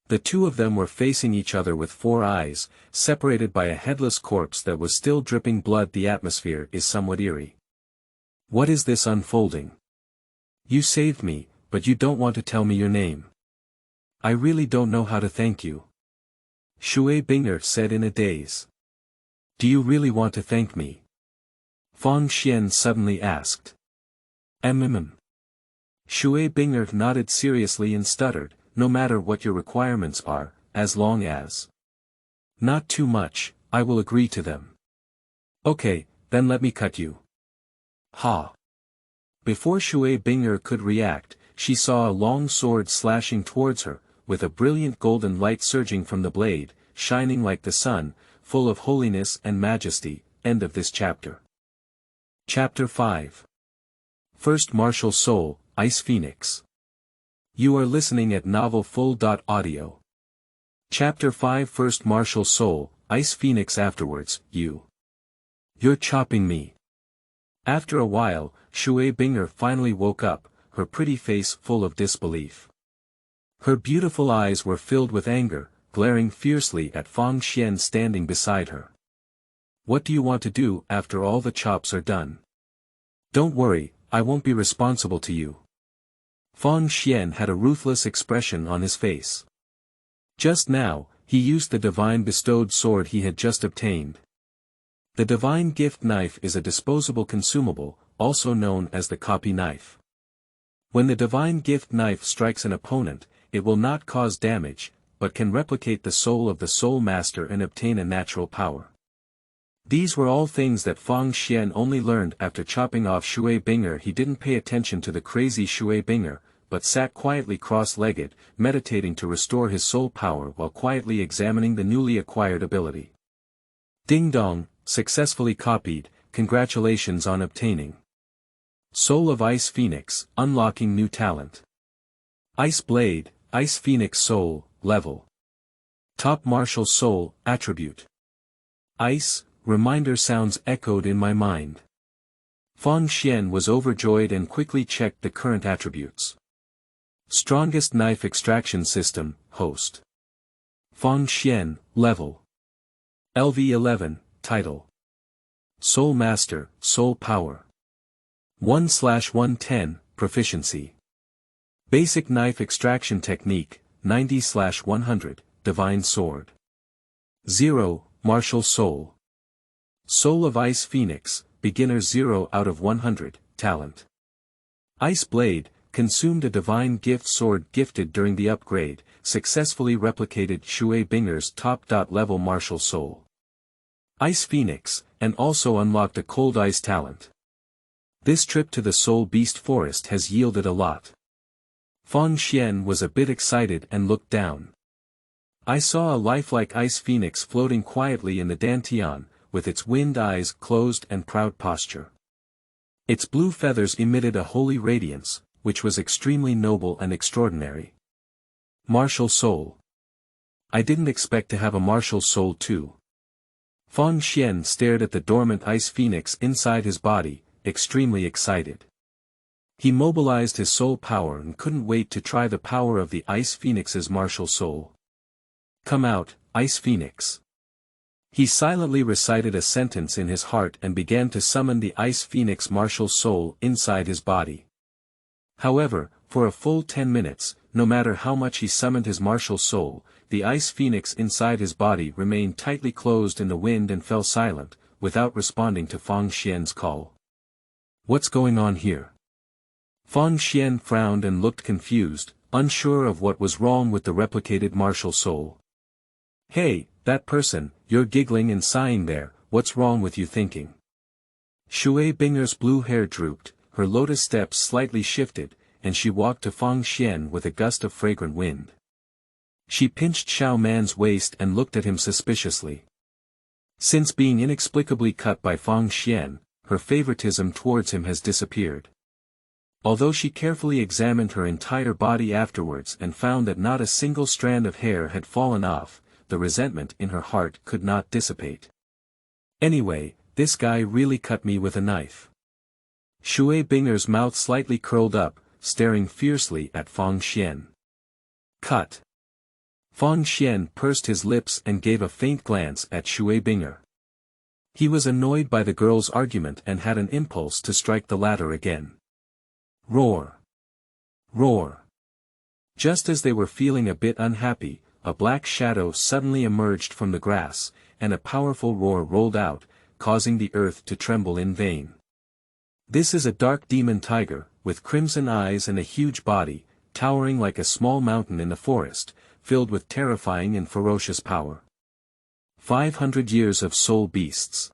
The two of them were facing each other with four eyes, separated by a headless corpse that was still dripping blood. The atmosphere is somewhat eerie. What is this unfolding? You saved me, but you don't want to tell me your name. I really don't know how to thank you. Shui Binger said in a daze. Do you really want to thank me? Feng Xian suddenly asked. Shui Binger nodded seriously and stuttered, no matter what your requirements are, as long as. Not too much, I will agree to them. Okay, then let me cut you. Ha! Before Shui Binger could react, she saw a long sword slashing towards her, with a brilliant golden light surging from the blade, shining like the sun, full of holiness and majesty. End of this chapter. Chapter 5. First Martial Soul, Ice Phoenix. You are listening at novelfull.audio. Chapter 5. First Martial Soul, Ice Phoenix. Afterwards, You're chopping me. After a while, Shui Binger finally woke up, her pretty face full of disbelief. Her beautiful eyes were filled with anger, glaring fiercely at Feng Xian standing beside her. What do you want to do after all the chops are done? Don't worry, I won't be responsible to you. Feng Xian had a ruthless expression on his face. Just now, he used the divine bestowed sword he had just obtained. The divine gift knife is a disposable consumable, also known as the copy knife. When the divine gift knife strikes an opponent, it will not cause damage, but can replicate the soul of the soul master and obtain a natural power. These were all things that Fang Xian only learned after chopping off Shui Binger. He didn't pay attention to the crazy Shui Binger, but sat quietly cross-legged, meditating to restore his soul power while quietly examining the newly acquired ability. Ding dong, successfully copied, congratulations on obtaining. Soul of Ice Phoenix, unlocking new talent. Ice Blade, Ice Phoenix Soul, level. Top Martial Soul, attribute. Ice, reminder sounds echoed in my mind. Fang Xian was overjoyed and quickly checked the current attributes. Strongest Knife Extraction System, host. Fang Xian, level. LV11, title. Soul Master, Soul Power. 1/110, proficiency. Basic Knife Extraction Technique, 90/100, Divine Sword. 0, Martial Soul. Soul of Ice Phoenix, beginner 0 out of 100, talent. Ice Blade, consumed a divine gift sword gifted during the upgrade, successfully replicated Shui Binger's top-level martial soul. Ice Phoenix, and also unlocked a cold ice talent. This trip to the Soul Beast Forest has yielded a lot. Fang Xian was a bit excited and looked down. I saw a lifelike Ice Phoenix floating quietly in the Dantian, with its wind eyes closed and proud posture. Its blue feathers emitted a holy radiance, which was extremely noble and extraordinary. Martial Soul. I didn't expect to have a martial soul too. Fang Xian stared at the dormant Ice Phoenix inside his body, extremely excited. He mobilized his soul power and couldn't wait to try the power of the Ice Phoenix's martial soul. Come out, Ice Phoenix. He silently recited a sentence in his heart and began to summon the Ice Phoenix martial soul inside his body. However, for a full 10 minutes, no matter how much he summoned his martial soul, the Ice Phoenix inside his body remained tightly closed in the wind and fell silent, without responding to Fang Xian's call. What's going on here? Fang Xian frowned and looked confused, unsure of what was wrong with the replicated martial soul. Hey, that person, you're giggling and sighing there, what's wrong with you thinking? Shui Binger's blue hair drooped, her lotus steps slightly shifted, and she walked to Fang Xian with a gust of fragrant wind. She pinched Xiao Man's waist and looked at him suspiciously. Since being inexplicably cut by Fang Xian, her favoritism towards him has disappeared. Although she carefully examined her entire body afterwards and found that not a single strand of hair had fallen off, the resentment in her heart could not dissipate. Anyway, this guy really cut me with a knife. Shui Binger's mouth slightly curled up, staring fiercely at Fang Xian. Cut. Fang Xian pursed his lips and gave a faint glance at Shui Binger. He was annoyed by the girl's argument and had an impulse to strike the latter again. Roar. Roar. Just as they were feeling a bit unhappy, a black shadow suddenly emerged from the grass, and a powerful roar rolled out, causing the earth to tremble in vain. This is a dark demon tiger, with crimson eyes and a huge body, towering like a small mountain in the forest, filled with terrifying and ferocious power. 500 years of soul beasts.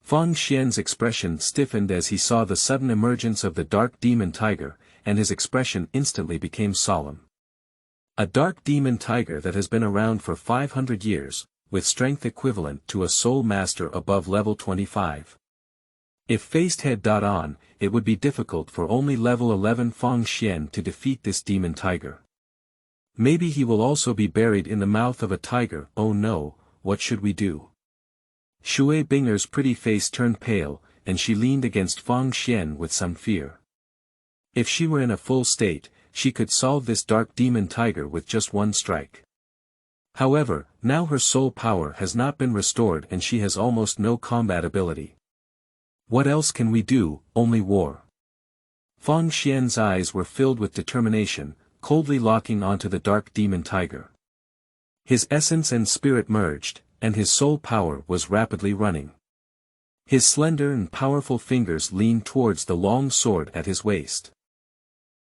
Fang Xian's expression stiffened as he saw the sudden emergence of the dark demon tiger, and his expression instantly became solemn. A dark demon tiger that has been around for 500 years, with strength equivalent to a soul master above level 25. If faced head-on, it would be difficult for only level 11 Fang Xian to defeat this demon tiger. Maybe he will also be buried in the mouth of a tiger. Oh no, what should we do? Shui Binger's pretty face turned pale, and she leaned against Fang Xian with some fear. If she were in a full state, she could solve this dark demon tiger with just one strike. However, now her soul power has not been restored and she has almost no combat ability. What else can we do? Only war. Fang Xian's eyes were filled with determination, coldly locking onto the dark demon tiger. His essence and spirit merged, and his soul power was rapidly running. His slender and powerful fingers leaned towards the long sword at his waist.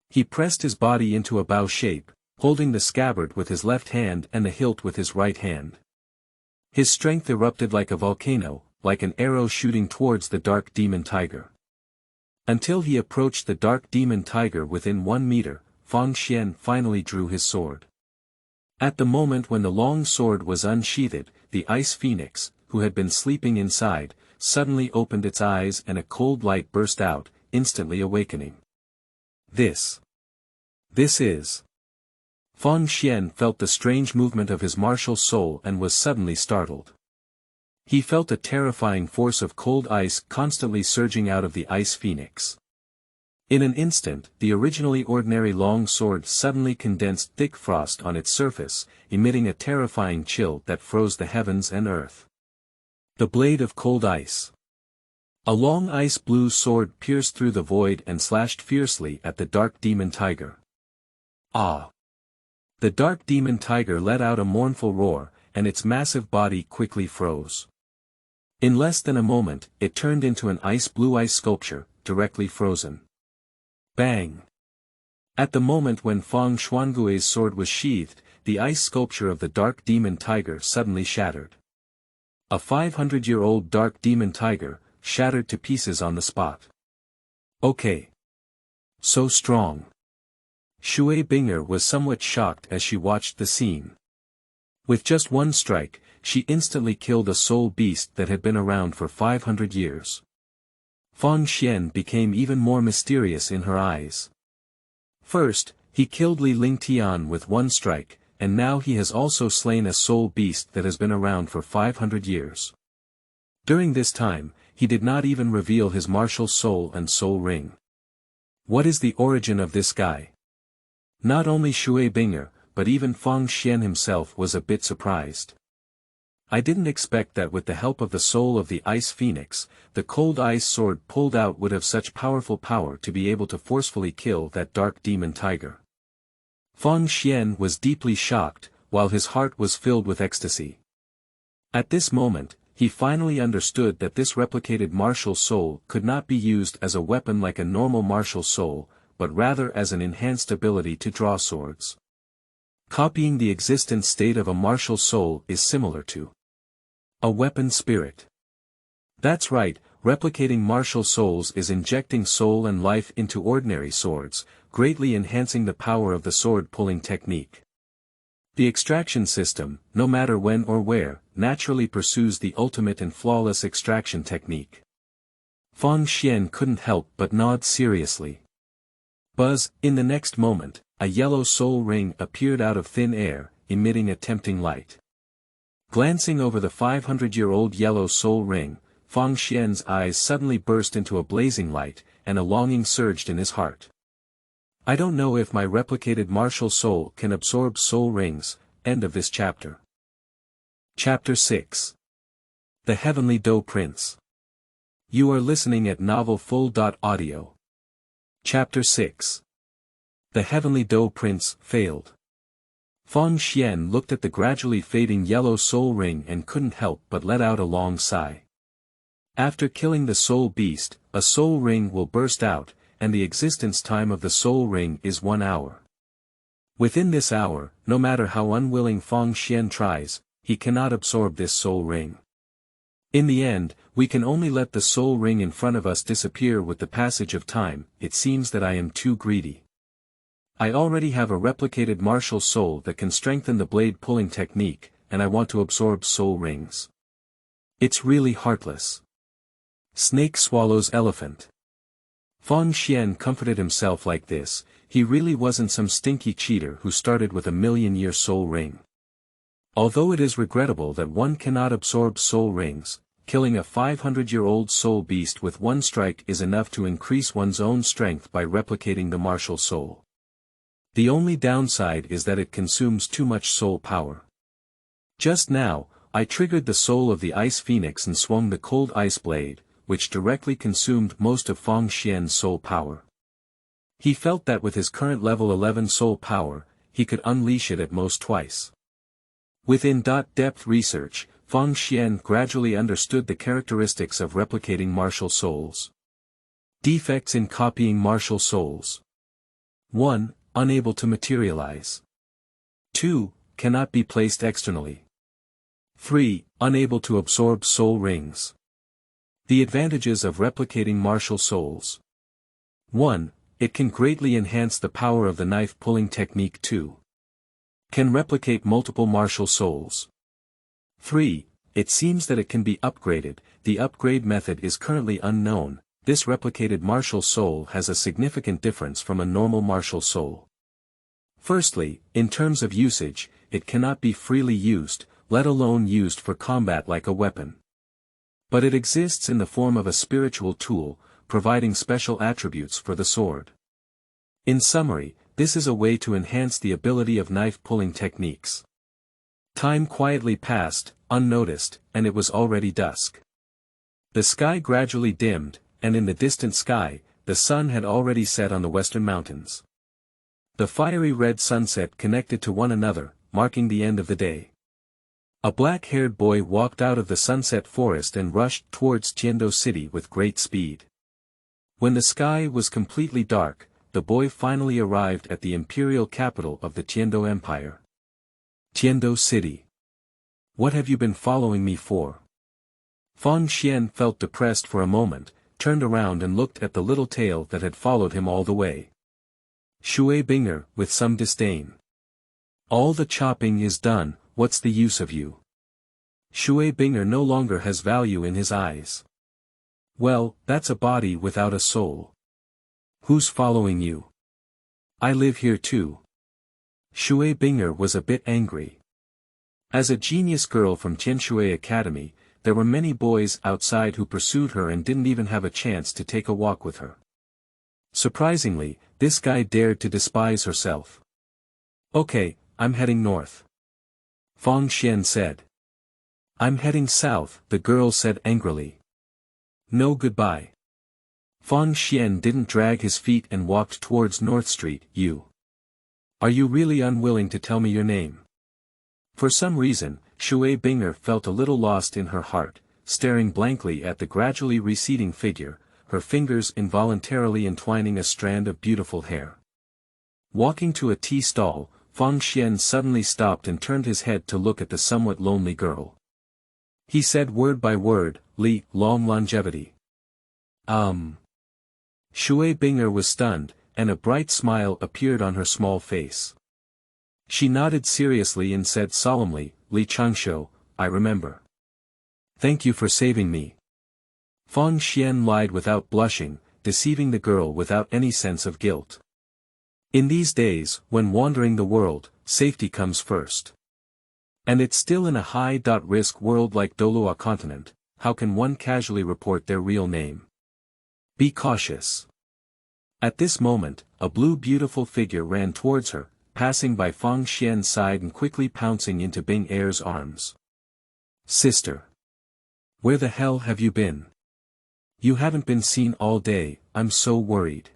He pressed his body into a bow shape, holding the scabbard with his left hand and the hilt with his right hand. His strength erupted like a volcano, like an arrow shooting towards the dark demon tiger. Until he approached the dark demon tiger within 1 meter, Fang Xian finally drew his sword. At the moment when the long sword was unsheathed, the ice phoenix, who had been sleeping inside, suddenly opened its eyes and a cold light burst out, instantly awakening. This is... Fang Xian felt the strange movement of his martial soul and was suddenly startled. He felt a terrifying force of cold ice constantly surging out of the ice phoenix. In an instant, the originally ordinary long sword suddenly condensed thick frost on its surface, emitting a terrifying chill that froze the heavens and earth. The blade of cold ice. A long ice-blue sword pierced through the void and slashed fiercely at the dark demon tiger. Ah! The dark demon tiger let out a mournful roar, and its massive body quickly froze. In less than a moment, it turned into an ice-blue ice sculpture, directly frozen. Bang! At the moment when Fang Xuangui's sword was sheathed, the ice sculpture of the dark demon tiger suddenly shattered. A 500-year-old dark demon tiger, shattered to pieces on the spot. Okay. So strong. Shui Binger was somewhat shocked as she watched the scene. With just one strike, she instantly killed a soul beast that had been around for 500 years. Fang Xian became even more mysterious in her eyes. First, he killed Li Lingtian with one strike, and now he has also slain a soul beast that has been around for 500 years. During this time, he did not even reveal his martial soul and soul ring. What is the origin of this guy? Not only Shui Binger, but even Fang Xian himself was a bit surprised. I didn't expect that with the help of the soul of the ice phoenix, the cold ice sword pulled out would have such powerful power to be able to forcefully kill that dark demon tiger. Fang Xian was deeply shocked, while his heart was filled with ecstasy. At this moment, he finally understood that this replicated martial soul could not be used as a weapon like a normal martial soul, but rather as an enhanced ability to draw swords. Copying the existent state of a martial soul is similar to a weapon spirit. That's right, replicating martial souls is injecting soul and life into ordinary swords, greatly enhancing the power of the sword-pulling technique. The extraction system, no matter when or where, naturally pursues the ultimate and flawless extraction technique. Fang Xian couldn't help but nod seriously. Buzz, in the next moment, a yellow soul ring appeared out of thin air, emitting a tempting light. Glancing over the 500-year-old yellow soul ring, Fang Xian's eyes suddenly burst into a blazing light, and a longing surged in his heart. I don't know if my replicated martial soul can absorb soul rings. End of this chapter. Chapter 6. The Heavenly Do Prince. You are listening at novelfull.audio. Chapter 6. The Heavenly Do Prince failed. Fang Xian looked at the gradually fading yellow soul ring and couldn't help but let out a long sigh. After killing the soul beast, a soul ring will burst out, and the existence time of the soul ring is 1 hour. Within this hour, no matter how unwilling Fang Xian tries, he cannot absorb this soul ring. In the end, we can only let the soul ring in front of us disappear with the passage of time. It seems that I am too greedy. I already have a replicated martial soul that can strengthen the blade pulling technique, and I want to absorb soul rings. It's really heartless. Snake swallows elephant. Fang Xian comforted himself like this. He really wasn't some stinky cheater who started with a 1,000,000-year soul ring. Although it is regrettable that one cannot absorb soul rings, killing a 500-year-old soul beast with one strike is enough to increase one's own strength by replicating the martial soul. The only downside is that it consumes too much soul power. Just now, I triggered the soul of the ice phoenix and swung the cold ice blade, which directly consumed most of Fang Xian's soul power. He felt that with his current level 11 soul power, he could unleash it at most twice. With in-depth research, Fang Xian gradually understood the characteristics of replicating martial souls. Defects in copying martial souls. 1. Unable to materialize. 2. Cannot be placed externally. 3. Unable to absorb soul rings. The advantages of replicating martial souls. 1. It can greatly enhance the power of the knife-pulling technique. 2. Can replicate multiple martial souls. 3. It seems that it can be upgraded. The upgrade method is currently unknown. This replicated martial soul has a significant difference from a normal martial soul. Firstly, in terms of usage, it cannot be freely used, let alone used for combat like a weapon. But it exists in the form of a spiritual tool, providing special attributes for the sword. In summary, this is a way to enhance the ability of knife-pulling techniques. Time quietly passed, unnoticed, and it was already dusk. The sky gradually dimmed, and in the distant sky, the sun had already set on the western mountains. The fiery red sunset connected to one another, marking the end of the day. A black-haired boy walked out of the sunset forest and rushed towards Tiendo City with great speed. When the sky was completely dark, the boy finally arrived at the imperial capital of the Tiendo Empire. Tiendo City. What have you been following me for? Fang Xian felt depressed for a moment, turned around and looked at the little tail that had followed him all the way. Shui Binger, with some disdain. All the chopping is done, what's the use of you? Shui Binger no longer has value in his eyes. Well, that's a body without a soul. Who's following you? I live here too. Shui Binger was a bit angry. As a genius girl from Tianshui Academy, there were many boys outside who pursued her and didn't even have a chance to take a walk with her. Surprisingly, this guy dared to despise herself. Okay, I'm heading north. Fang Xian said. I'm heading south, the girl said angrily. No goodbye. Fang Xian didn't drag his feet and walked towards North Street. You. Are you really unwilling to tell me your name? For some reason, Shui Binger felt a little lost in her heart, staring blankly at the gradually receding figure, her fingers involuntarily entwining a strand of beautiful hair. Walking to a tea stall, Fang Xian suddenly stopped and turned his head to look at the somewhat lonely girl. He said word by word, Li, long longevity. Shui Binger was stunned, and a bright smile appeared on her small face. She nodded seriously and said solemnly, Li Changsho, I remember. Thank you for saving me. Fang Xian lied without blushing, deceiving the girl without any sense of guilt. In these days, when wandering the world, safety comes first. And it's still in a high-risk world like Douluo continent, how can one casually report their real name? Be cautious. At this moment, a blue beautiful figure ran towards her, passing by Fang Xian's side and quickly pouncing into Bing Er's arms. Sister. Where the hell have you been? You haven't been seen all day, I'm so worried.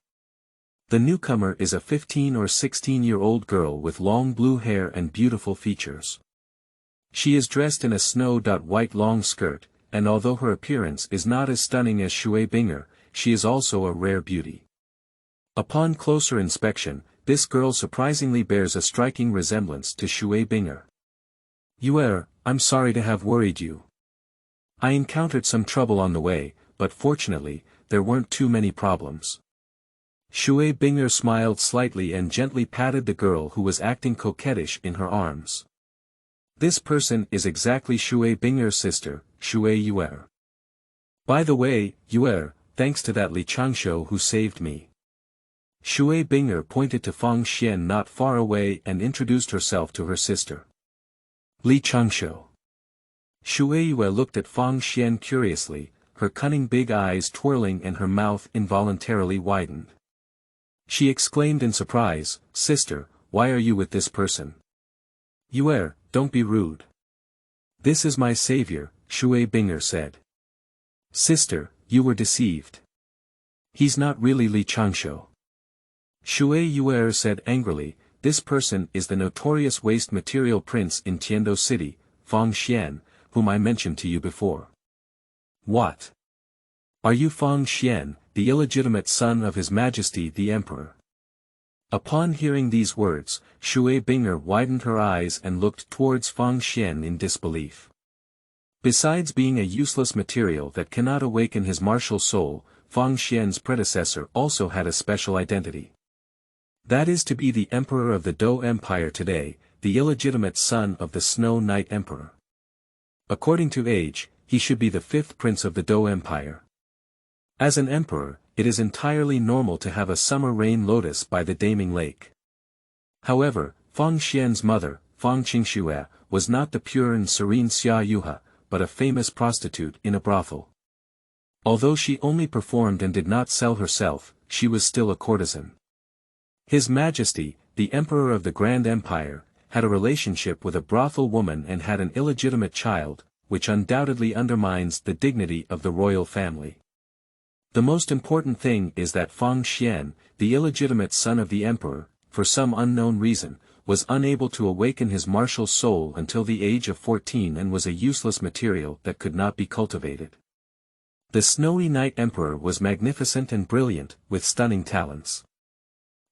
The newcomer is a 15 or 16-year-old girl with long blue hair and beautiful features. She is dressed in a snow-white long skirt, and although her appearance is not as stunning as Shui Binger, she is also a rare beauty. Upon closer inspection, this girl surprisingly bears a striking resemblance to Shui Binger. Yuer, I'm sorry to have worried you. I encountered some trouble on the way, but fortunately, there weren't too many problems. Shui Binger smiled slightly and gently patted the girl who was acting coquettish in her arms. This person is exactly Shui Binger's sister, Shui Yuer. By the way, Yuer, thanks to that Li Changsho who saved me. Shui Binger pointed to Fang Xian not far away and introduced herself to her sister. Li Changsho. Shui Yuer looked at Fang Xian curiously, her cunning big eyes twirling and her mouth involuntarily widened. She exclaimed in surprise, Sister, why are you with this person? Yuer, don't be rude. This is my savior, Shui Binger said. Sister, you were deceived. He's not really Li Changsho. Shui Yuer said angrily, this person is the notorious waste material prince in Tiendo City, Fang Xian, whom I mentioned to you before. What? Are you Fang Xian, the illegitimate son of His Majesty the Emperor? Upon hearing these words, Shui Binger widened her eyes and looked towards Fang Xian in disbelief. Besides being a useless material that cannot awaken his martial soul, Fang Xian's predecessor also had a special identity. That is to be the emperor of the Dou Empire today, the illegitimate son of the Snow Knight Emperor. According to age, he should be the fifth prince of the Dou Empire. As an emperor, it is entirely normal to have a summer rain lotus by the Daming Lake. However, Fang Xian's mother, Fang Qingxue, was not the pure and serene Xia Yuha, but a famous prostitute in a brothel. Although she only performed and did not sell herself, she was still a courtesan. His Majesty, the Emperor of the Grand Empire, had a relationship with a brothel woman and had an illegitimate child, which undoubtedly undermines the dignity of the royal family. The most important thing is that Fang Xian, the illegitimate son of the emperor, for some unknown reason, was unable to awaken his martial soul until the age of 14 and was a useless material that could not be cultivated. The Snowy Knight Emperor was magnificent and brilliant, with stunning talents.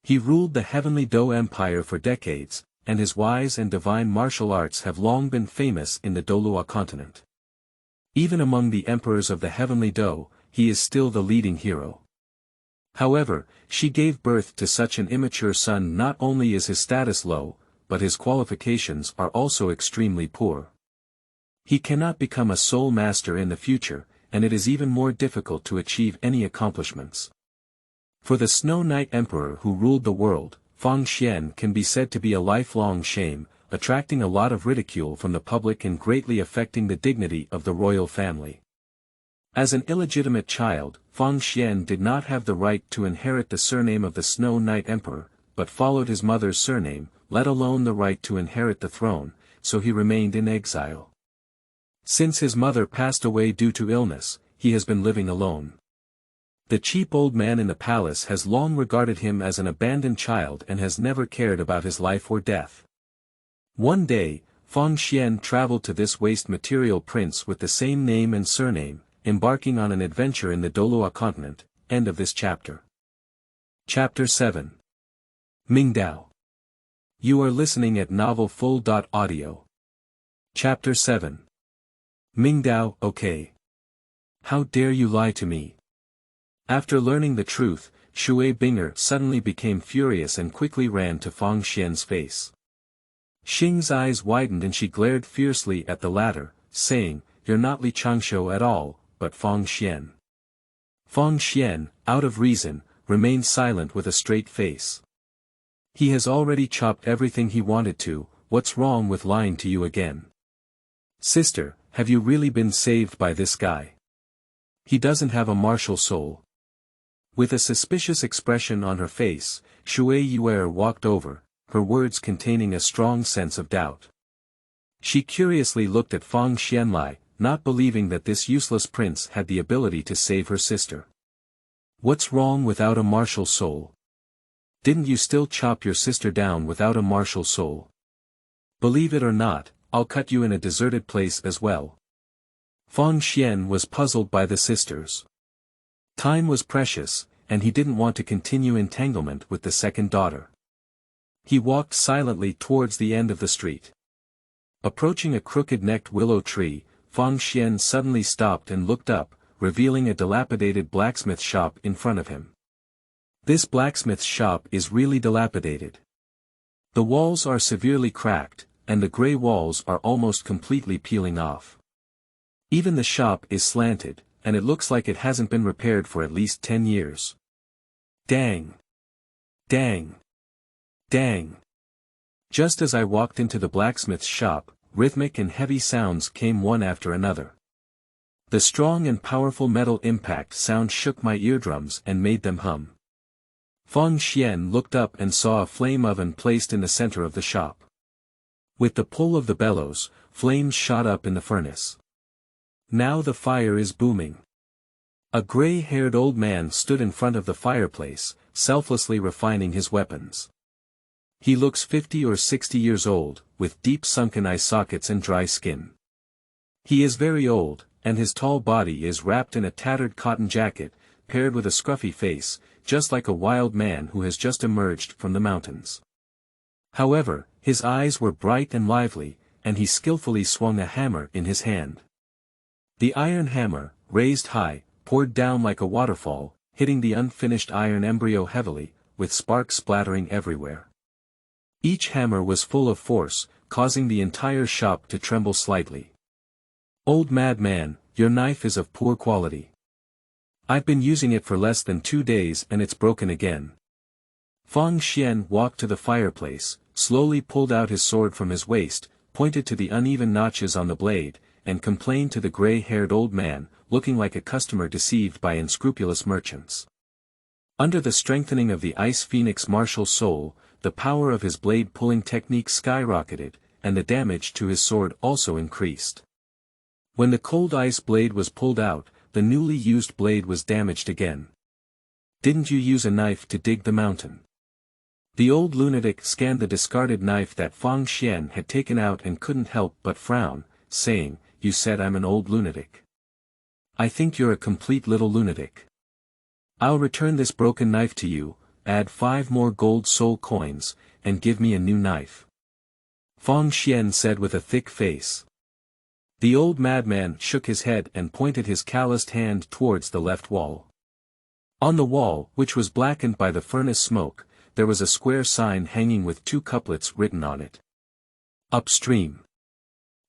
He ruled the heavenly Dou Empire for decades, and his wise and divine martial arts have long been famous in the Douluo continent. Even among the emperors of the heavenly Dou, he is still the leading hero. However, she gave birth to such an immature son. Not only is his status low, but his qualifications are also extremely poor. He cannot become a soul master in the future, and it is even more difficult to achieve any accomplishments. For the Snow Knight Emperor who ruled the world, Fang Xian can be said to be a lifelong shame, attracting a lot of ridicule from the public and greatly affecting the dignity of the royal family. As an illegitimate child, Fang Xian did not have the right to inherit the surname of the Snow Knight Emperor, but followed his mother's surname, let alone the right to inherit the throne, so he remained in exile. Since his mother passed away due to illness, he has been living alone. The cheap old man in the palace has long regarded him as an abandoned child and has never cared about his life or death. One day, Fang Xian traveled to this waste material prince with the same name and surname, embarking on an adventure in the Douluo continent. End of this chapter. Chapter 7. Mingdao. You are listening at novelfull.audio. Chapter 7. Mingdao, okay. How dare you lie to me? After learning the truth, Shui Binger suddenly became furious and quickly ran to Fang Xian's face. Xing's eyes widened and she glared fiercely at the latter, saying, "You're not Li Changshou at all, but Fang Xian." Fang Xian, out of reason, remained silent with a straight face. He has already chopped everything he wanted to. What's wrong with lying to you again? Sister, have you really been saved by this guy? He doesn't have a martial soul. With a suspicious expression on her face, Shui Yuer walked over, her words containing a strong sense of doubt. She curiously looked at Fang Xianlai, not believing that this useless prince had the ability to save her sister. What's wrong without a martial soul? Didn't you still chop your sister down without a martial soul? Believe it or not, I'll cut you in a deserted place as well. Fang Xian was puzzled by the sisters. Time was precious, and he didn't want to continue entanglement with the second daughter. He walked silently towards the end of the street. Approaching a crooked-necked willow tree, Fang Xian suddenly stopped and looked up, revealing a dilapidated blacksmith shop in front of him. This blacksmith shop is really dilapidated. The walls are severely cracked, and the gray walls are almost completely peeling off. Even the shop is slanted, and it looks like it hasn't been repaired for at least 10 years. Dang! Dang! Dang! Just as I walked into the blacksmith's shop, rhythmic and heavy sounds came one after another. The strong and powerful metal impact sound shook my eardrums and made them hum. Fang Xian looked up and saw a flame oven placed in the center of the shop. With the pull of the bellows, flames shot up in the furnace. Now the fire is booming. A gray-haired old man stood in front of the fireplace, selflessly refining his weapons. He looks 50 or 60 years old, with deep sunken eye sockets and dry skin. He is very old, and his tall body is wrapped in a tattered cotton jacket, paired with a scruffy face, just like a wild man who has just emerged from the mountains. However, his eyes were bright and lively, and he skillfully swung a hammer in his hand. The iron hammer, raised high, poured down like a waterfall, hitting the unfinished iron embryo heavily, with sparks splattering everywhere. Each hammer was full of force, causing the entire shop to tremble slightly. "Old madman, your knife is of poor quality. I've been using it for less than 2 days and it's broken again." Fang Xian walked to the fireplace, slowly pulled out his sword from his waist, pointed to the uneven notches on the blade, and complained to the gray-haired old man, looking like a customer deceived by unscrupulous merchants. Under the strengthening of the Ice Phoenix martial soul, the power of his blade-pulling technique skyrocketed, and the damage to his sword also increased. When the cold ice blade was pulled out, the newly used blade was damaged again. "Didn't you use a knife to dig the mountain?" The old lunatic scanned the discarded knife that Fang Xian had taken out and couldn't help but frown, saying, "You said I'm an old lunatic. I think you're a complete little lunatic. I'll return this broken knife to you, add 5 more gold soul coins, and give me a new knife," Fang Xian said with a thick face. The old madman shook his head and pointed his calloused hand towards the left wall. On the wall, which was blackened by the furnace smoke, there was a square sign hanging with 2 couplets written on it. Upstream.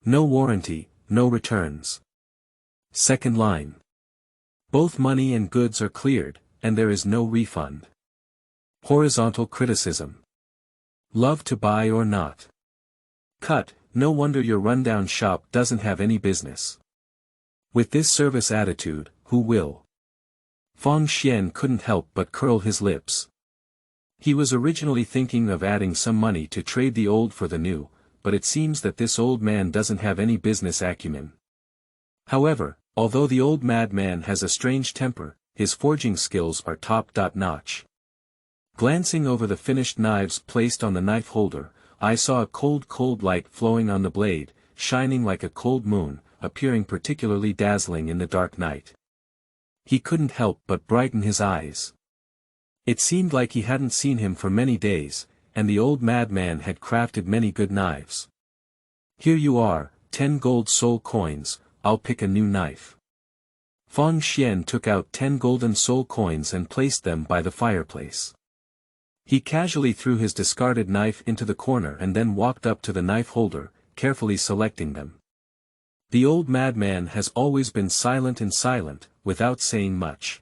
No warranty, no returns. Second line. Both money and goods are cleared, and there is no refund. Horizontal criticism. Love to buy or not. Cut, no wonder your rundown shop doesn't have any business. With this service attitude, who will? Fang Xian couldn't help but curl his lips. He was originally thinking of adding some money to trade the old for the new, but it seems that this old man doesn't have any business acumen. However, although the old madman has a strange temper, his forging skills are top-notch. Glancing over the finished knives placed on the knife holder, I saw a cold light flowing on the blade, shining like a cold moon, appearing particularly dazzling in the dark night. He couldn't help but brighten his eyes. It seemed like he hadn't seen him for many days, and the old madman had crafted many good knives. "Here you are, 10 gold soul coins, I'll pick a new knife." Fang Xian took out 10 golden soul coins and placed them by the fireplace. He casually threw his discarded knife into the corner and then walked up to the knife holder, carefully selecting them. The old madman has always been silent, without saying much.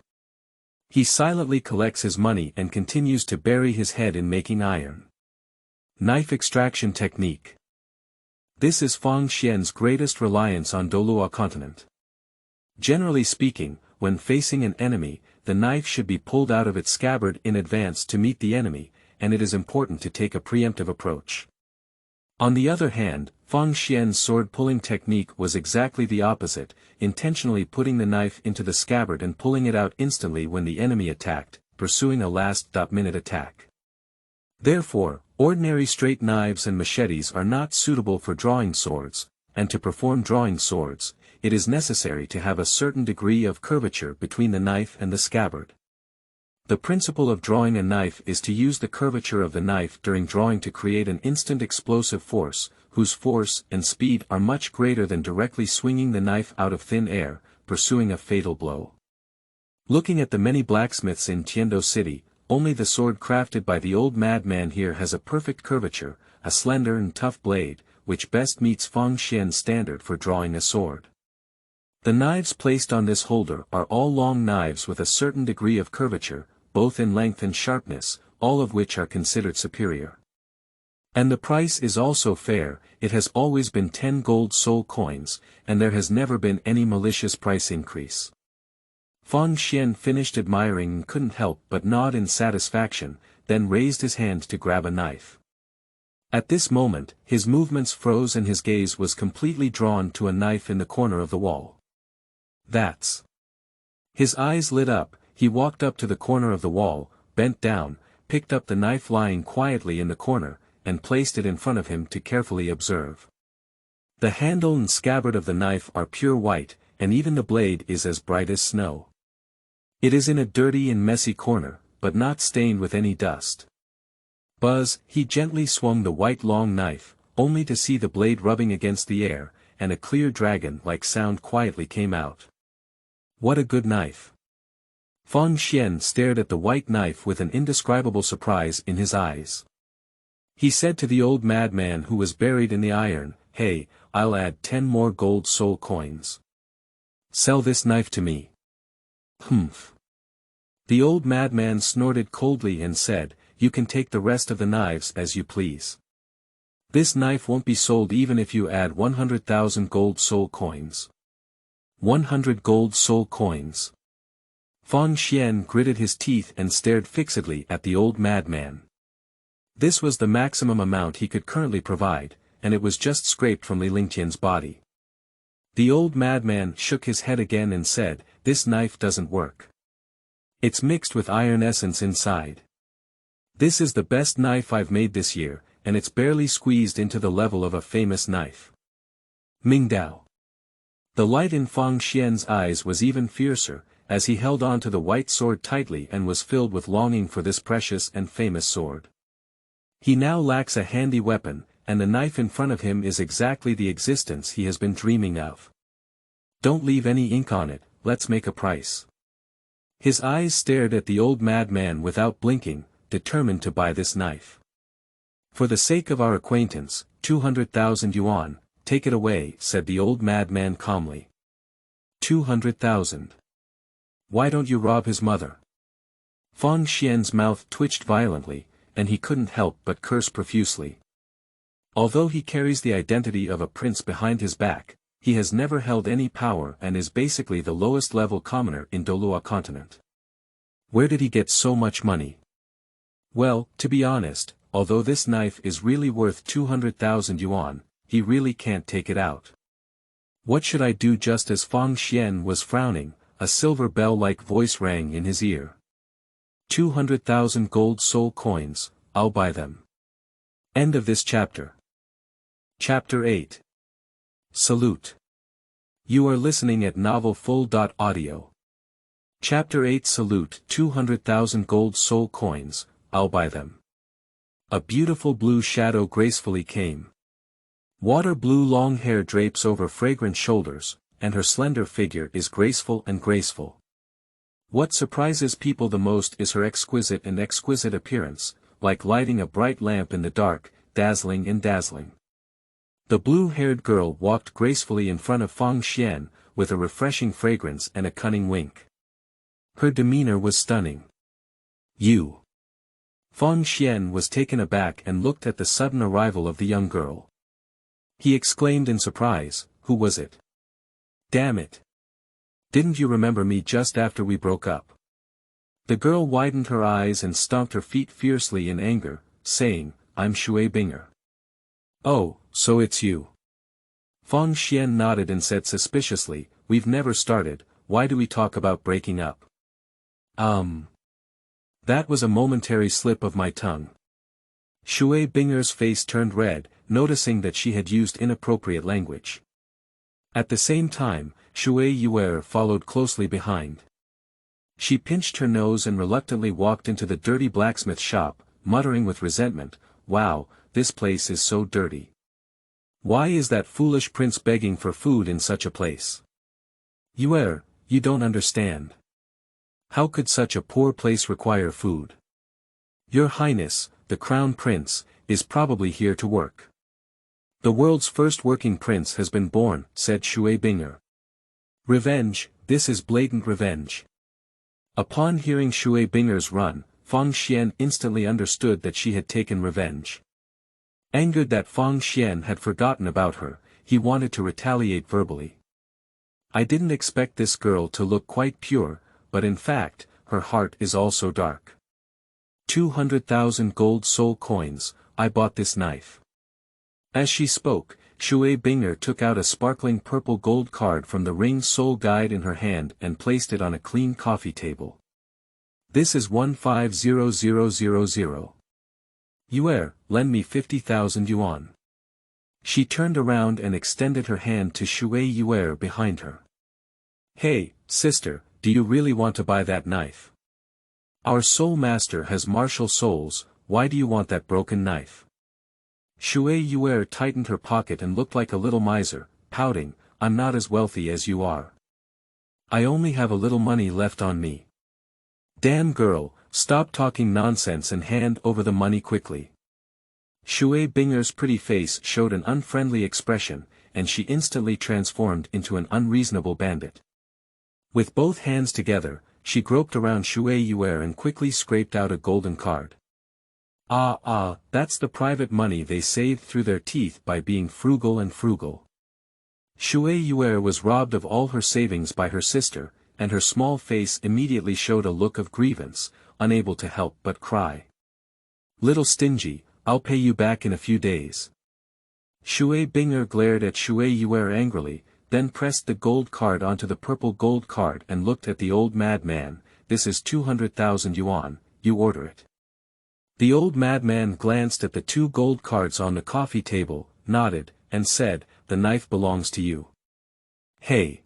He silently collects his money and continues to bury his head in making iron. Knife extraction technique. This is Fang Xian's greatest reliance on Douluo continent. Generally speaking, when facing an enemy, the knife should be pulled out of its scabbard in advance to meet the enemy, and it is important to take a preemptive approach. On the other hand, Fang Xian's sword-pulling technique was exactly the opposite, intentionally putting the knife into the scabbard and pulling it out instantly when the enemy attacked, pursuing a last-minute attack. Therefore, ordinary straight knives and machetes are not suitable for drawing swords, and to perform drawing swords, it is necessary to have a certain degree of curvature between the knife and the scabbard. The principle of drawing a knife is to use the curvature of the knife during drawing to create an instant explosive force, whose force and speed are much greater than directly swinging the knife out of thin air, pursuing a fatal blow. Looking at the many blacksmiths in Tiando City, only the sword crafted by the old madman here has a perfect curvature, a slender and tough blade, which best meets Fang Xian's standard for drawing a sword. The knives placed on this holder are all long knives with a certain degree of curvature, both in length and sharpness, all of which are considered superior. And the price is also fair, it has always been 10 gold soul coins, and there has never been any malicious price increase. Fang Xian finished admiring and couldn't help but nod in satisfaction, then raised his hand to grab a knife. At this moment, his movements froze and his gaze was completely drawn to a knife in the corner of the wall. That's. His eyes lit up, he walked up to the corner of the wall, bent down, picked up the knife lying quietly in the corner, and placed it in front of him to carefully observe. The handle and scabbard of the knife are pure white, and even the blade is as bright as snow. It is in a dirty and messy corner, but not stained with any dust. Buzz, he gently swung the white long knife, only to see the blade rubbing against the air, and a clear dragon-like sound quietly came out. What a good knife! Feng Xian stared at the white knife with an indescribable surprise in his eyes. He said to the old madman who was buried in the iron, "Hey, I'll add 10 more gold soul coins. Sell this knife to me." "Humph." The old madman snorted coldly and said, "You can take the rest of the knives as you please. This knife won't be sold even if you add 100,000 gold soul coins." 100 gold soul coins. Feng Xian gritted his teeth and stared fixedly at the old madman. This was the maximum amount he could currently provide, and it was just scraped from Li Lingtian's body. The old madman shook his head again and said, "This knife doesn't work. It's mixed with iron essence inside. This is the best knife I've made this year, and it's barely squeezed into the level of a famous knife." Mingdao. The light in Feng Xian's eyes was even fiercer, as he held on to the white sword tightly and was filled with longing for this precious and famous sword. He now lacks a handy weapon, and the knife in front of him is exactly the existence he has been dreaming of. "Don't leave any ink on it, let's make a price." His eyes stared at the old madman without blinking, determined to buy this knife. "For the sake of our acquaintance, 200,000 yuan, take it away," said the old madman calmly. 200,000. Why don't you rob his mother? Feng Xian's mouth twitched violently, and he couldn't help but curse profusely. Although he carries the identity of a prince behind his back, he has never held any power and is basically the lowest level commoner in Douluo continent. Where did he get so much money? Well, to be honest, although this knife is really worth 200,000 yuan, he really can't take it out. What should I do? Just as Feng Xian was frowning, a silver bell-like voice rang in his ear. 200,000 gold soul coins, I'll buy them. End of this chapter. Chapter 8. Salute. You are listening at novelfull.audio. Chapter 8. Salute. 200,000 gold soul coins, I'll buy them. A beautiful blue shadow gracefully came. Water blue long hair drapes over fragrant shoulders, and her slender figure is graceful and graceful. What surprises people the most is her exquisite appearance, like lighting a bright lamp in the dark, dazzling and dazzling. The blue-haired girl walked gracefully in front of Feng Xian, with a refreshing fragrance and a cunning wink. Her demeanor was stunning. "You." Feng Xian was taken aback and looked at the sudden arrival of the young girl. He exclaimed in surprise, "Who was it? Damn it! Didn't you remember me just after we broke up?" The girl widened her eyes and stomped her feet fiercely in anger, saying, "I'm Shui Binger." "Oh, so it's you." Feng Xian nodded and said suspiciously, "We've never started, why do we talk about breaking up?" That was a momentary slip of my tongue." Shui Binger's face turned red, noticing that she had used inappropriate language. At the same time, Shui Yuer followed closely behind. She pinched her nose and reluctantly walked into the dirty blacksmith shop, muttering with resentment, "Wow, this place is so dirty. Why is that foolish prince begging for food in such a place? Yuer, you don't understand. How could such a poor place require food? Your Highness, the Crown Prince, is probably here to work. The world's first working prince has been born," said Shui Binger. "Revenge, this is blatant revenge." Upon hearing Shui Binger's run, Feng Xian instantly understood that she had taken revenge. Angered that Feng Xian had forgotten about her, he wanted to retaliate verbally. "I didn't expect this girl to look quite pure, but in fact, her heart is also dark. 200,000 gold soul coins, I bought this knife." As she spoke, Shui Binger took out a sparkling purple gold card from the Ring Soul Guide in her hand and placed it on a clean coffee table. "This is 150000. Yuer, lend me 50,000 yuan. She turned around and extended her hand to Shui Yuer behind her. "Hey, sister, do you really want to buy that knife? Our soul master has martial souls, why do you want that broken knife?" Shui Yuer tightened her pocket and looked like a little miser, pouting, "I'm not as wealthy as you are. I only have a little money left on me." "Damn girl, stop talking nonsense and hand over the money quickly." Shui Binger's pretty face showed an unfriendly expression, and she instantly transformed into an unreasonable bandit. With both hands together, she groped around Shui Yuer and quickly scraped out a golden card. That's the private money they saved through their teeth by being frugal. Shui Yuer was robbed of all her savings by her sister, and her small face immediately showed a look of grievance, unable to help but cry. "Little stingy, I'll pay you back in a few days." Shui Binger glared at Shui Yuer angrily, then pressed the gold card onto the purple gold card and looked at the old madman. "This is 200,000 yuan, you order it." The old madman glanced at the 2 gold cards on the coffee table, nodded, and said, "The knife belongs to you." "Hey!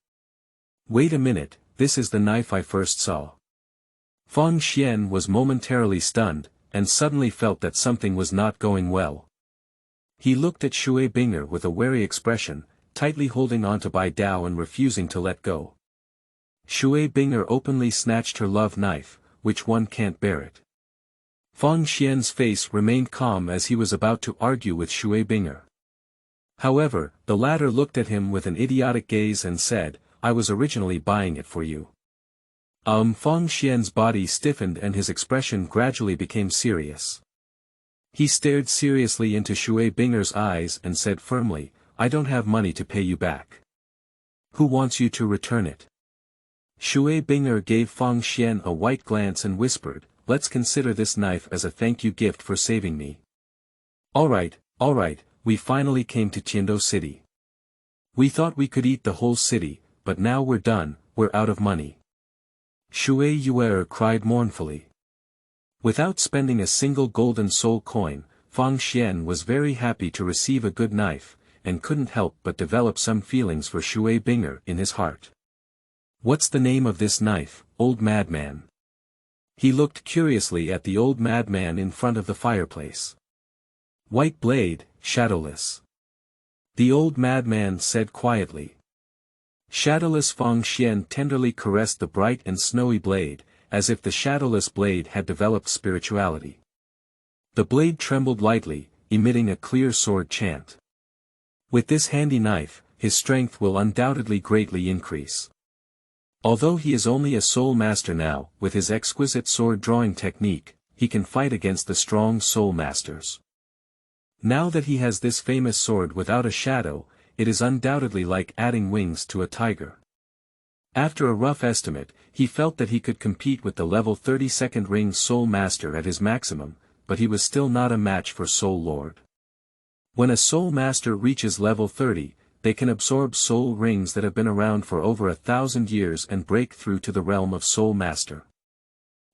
Wait a minute, this is the knife I first saw." Feng Xian was momentarily stunned, and suddenly felt that something was not going well. He looked at Shui Binger with a wary expression, tightly holding on to Bai Dao and refusing to let go. Shui Binger openly snatched her love knife, which one can't bear it. Feng Xian's face remained calm as he was about to argue with Shui Binger. However, the latter looked at him with an idiotic gaze and said, "I was originally buying it for you." Feng Xian's body stiffened and his expression gradually became serious. He stared seriously into Shui Binger's eyes and said firmly, "I don't have money to pay you back. Who wants you to return it?" Shui Binger gave Feng Xian a white glance and whispered, "Let's consider this knife as a thank you gift for saving me." All right, we finally came to Tiando City. We thought we could eat the whole city, but now we're done, we're out of money." Shui Yuer cried mournfully. Without spending a single golden soul coin, Feng Xian was very happy to receive a good knife, and couldn't help but develop some feelings for Shui Binger in his heart. "What's the name of this knife, old madman?" He looked curiously at the old madman in front of the fireplace. "White blade, shadowless." The old madman said quietly. Shadowless. Feng Xian tenderly caressed the bright and snowy blade, as if the shadowless blade had developed spirituality. The blade trembled lightly, emitting a clear sword chant. With this handy knife, his strength will undoubtedly greatly increase. Although he is only a soul master now, with his exquisite sword drawing technique, he can fight against the strong soul masters. Now that he has this famous sword without a shadow, it is undoubtedly like adding wings to a tiger. After a rough estimate, he felt that he could compete with the level 32nd ring Soul Master at his maximum, but he was still not a match for Soul Lord. When a Soul Master reaches level 30, they can absorb soul rings that have been around for over 1,000 years and break through to the realm of Soul Master.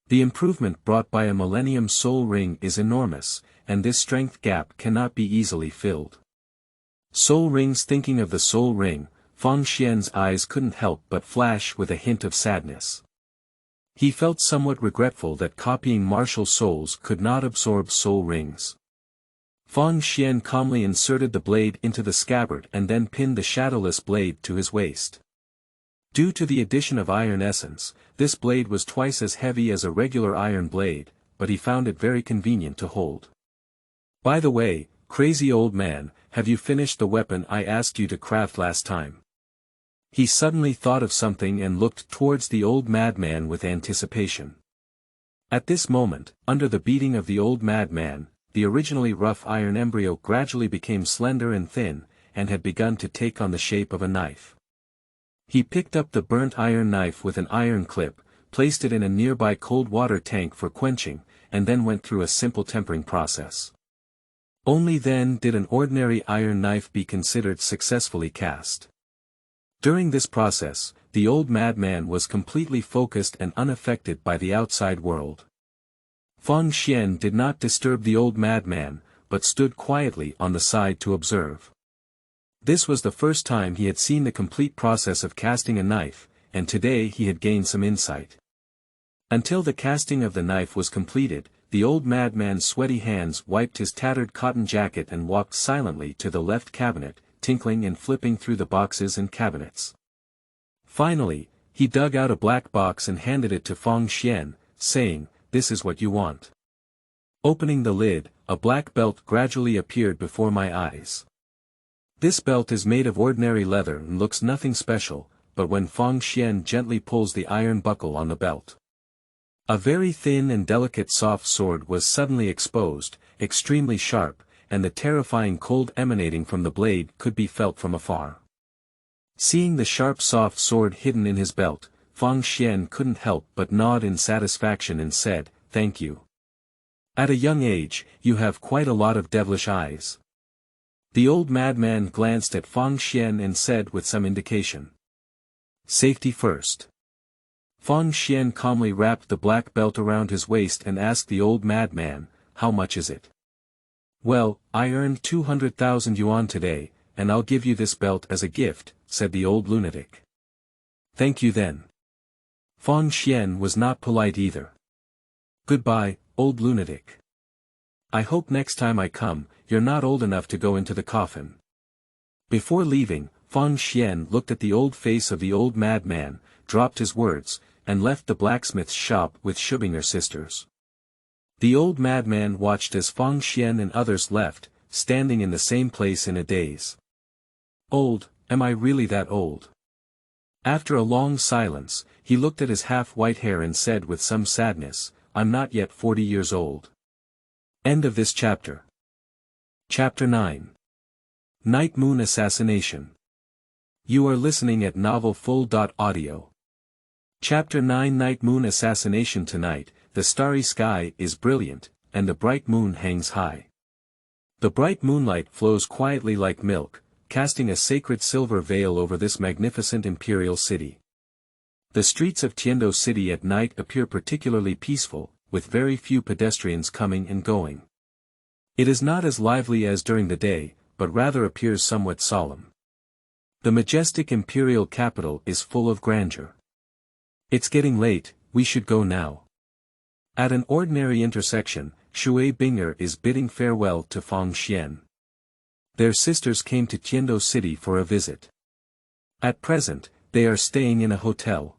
The improvement brought by a Millennium Soul Ring is enormous, and this strength gap cannot be easily filled. Soul Rings. Thinking of the Soul Ring, Feng Xian's eyes couldn't help but flash with a hint of sadness. He felt somewhat regretful that copying martial souls could not absorb soul rings. Feng Xian calmly inserted the blade into the scabbard and then pinned the shadowless blade to his waist. Due to the addition of iron essence, this blade was twice as heavy as a regular iron blade, but he found it very convenient to hold. "By the way, crazy old man, have you finished the weapon I asked you to craft last time?" He suddenly thought of something and looked towards the old madman with anticipation. At this moment, under the beating of the old madman, the originally rough iron embryo gradually became slender and thin, and had begun to take on the shape of a knife. He picked up the burnt iron knife with an iron clip, placed it in a nearby cold water tank for quenching, and then went through a simple tempering process. Only then did an ordinary iron knife be considered successfully cast. During this process, the old madman was completely focused and unaffected by the outside world. Feng Xian did not disturb the old madman, but stood quietly on the side to observe. This was the first time he had seen the complete process of casting a knife, and today he had gained some insight. Until the casting of the knife was completed, the old madman's sweaty hands wiped his tattered cotton jacket and walked silently to the left cabinet, tinkling and flipping through the boxes and cabinets. Finally, he dug out a black box and handed it to Feng Xian, saying, "This is what you want." Opening the lid, a black belt gradually appeared before my eyes. This belt is made of ordinary leather and looks nothing special, but when Feng Xian gently pulls the iron buckle on the belt, a very thin and delicate soft sword was suddenly exposed, extremely sharp, and the terrifying cold emanating from the blade could be felt from afar. Seeing the sharp soft sword hidden in his belt, Feng Xian couldn't help but nod in satisfaction and said, "Thank you. At a young age, you have quite a lot of devilish eyes." The old madman glanced at Feng Xian and said with some indication, "Safety first." Feng Xian calmly wrapped the black belt around his waist and asked the old madman, "How much is it?" "Well, I earned 200,000 yuan today, and I'll give you this belt as a gift," said the old lunatic. "Thank you then." Feng Xian was not polite either. "Goodbye, old lunatic. I hope next time I come, you're not old enough to go into the coffin." Before leaving, Feng Xian looked at the old face of the old madman, dropped his words, and left the blacksmith's shop with Schubinger sisters. The old madman watched as Feng Xian and others left, standing in the same place in a daze. "Old, am I really that old?" After a long silence, he looked at his half-white hair and said with some sadness, "I'm not yet 40 years old." End of this chapter. Chapter 9. Night Moon Assassination. You are listening at novelfull.audio. Chapter 9. Night Moon Assassination. Tonight, the starry sky is brilliant, and the bright moon hangs high. The bright moonlight flows quietly like milk, casting a sacred silver veil over this magnificent imperial city. The streets of Tiando City at night appear particularly peaceful, with very few pedestrians coming and going. It is not as lively as during the day, but rather appears somewhat solemn. The majestic imperial capital is full of grandeur. "It's getting late, we should go now." At an ordinary intersection, Shui Binger is bidding farewell to Feng Xian. Their sisters came to Tiando City for a visit. At present, they are staying in a hotel.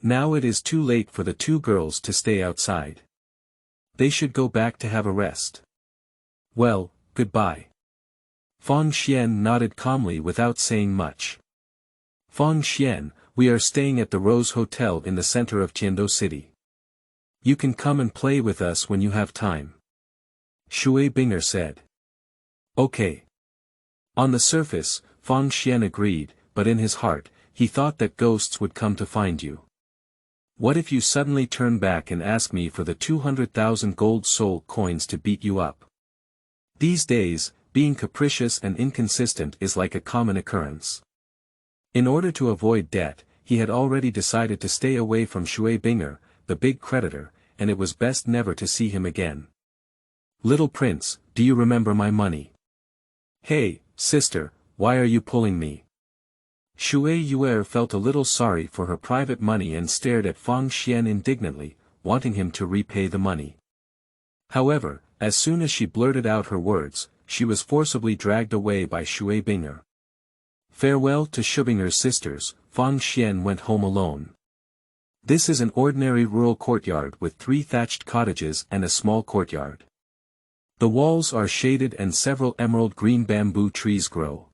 Now it is too late for the two girls to stay outside. They should go back to have a rest. "Well, goodbye." Feng Xian nodded calmly without saying much. "Feng Xian, we are staying at the Rose Hotel in the center of Tiando City. You can come and play with us when you have time," Shui Binger said. "Okay." On the surface, Feng Xian agreed, but in his heart, he thought that ghosts would come to find you. "What if you suddenly turn back and ask me for the 200,000 gold soul coins to beat you up?" These days, being capricious and inconsistent is like a common occurrence. In order to avoid debt, he had already decided to stay away from Shui Binger, the big creditor, and it was best never to see him again. "Little prince, do you remember my money?" "Hey, sister, why are you pulling me?" Shui Yuer felt a little sorry for her private money and stared at Feng Xian indignantly, wanting him to repay the money. However, as soon as she blurted out her words, she was forcibly dragged away by Shui Binger. Farewell to Schubinger's sisters, Feng Xian went home alone. This is an ordinary rural courtyard with 3 thatched cottages and a small courtyard. The walls are shaded and several emerald green bamboo trees grow.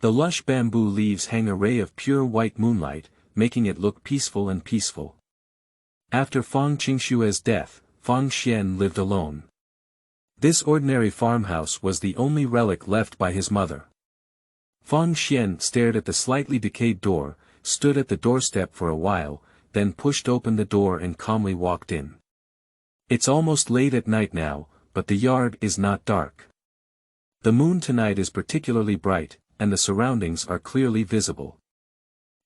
The lush bamboo leaves hang a ray of pure white moonlight, making it look peaceful and peaceful. After Feng Qingshue's death, Feng Xian lived alone. This ordinary farmhouse was the only relic left by his mother. Feng Xian stared at the slightly decayed door, stood at the doorstep for a while, then pushed open the door and calmly walked in. It's almost late at night now, but the yard is not dark. The moon tonight is particularly bright, and the surroundings are clearly visible.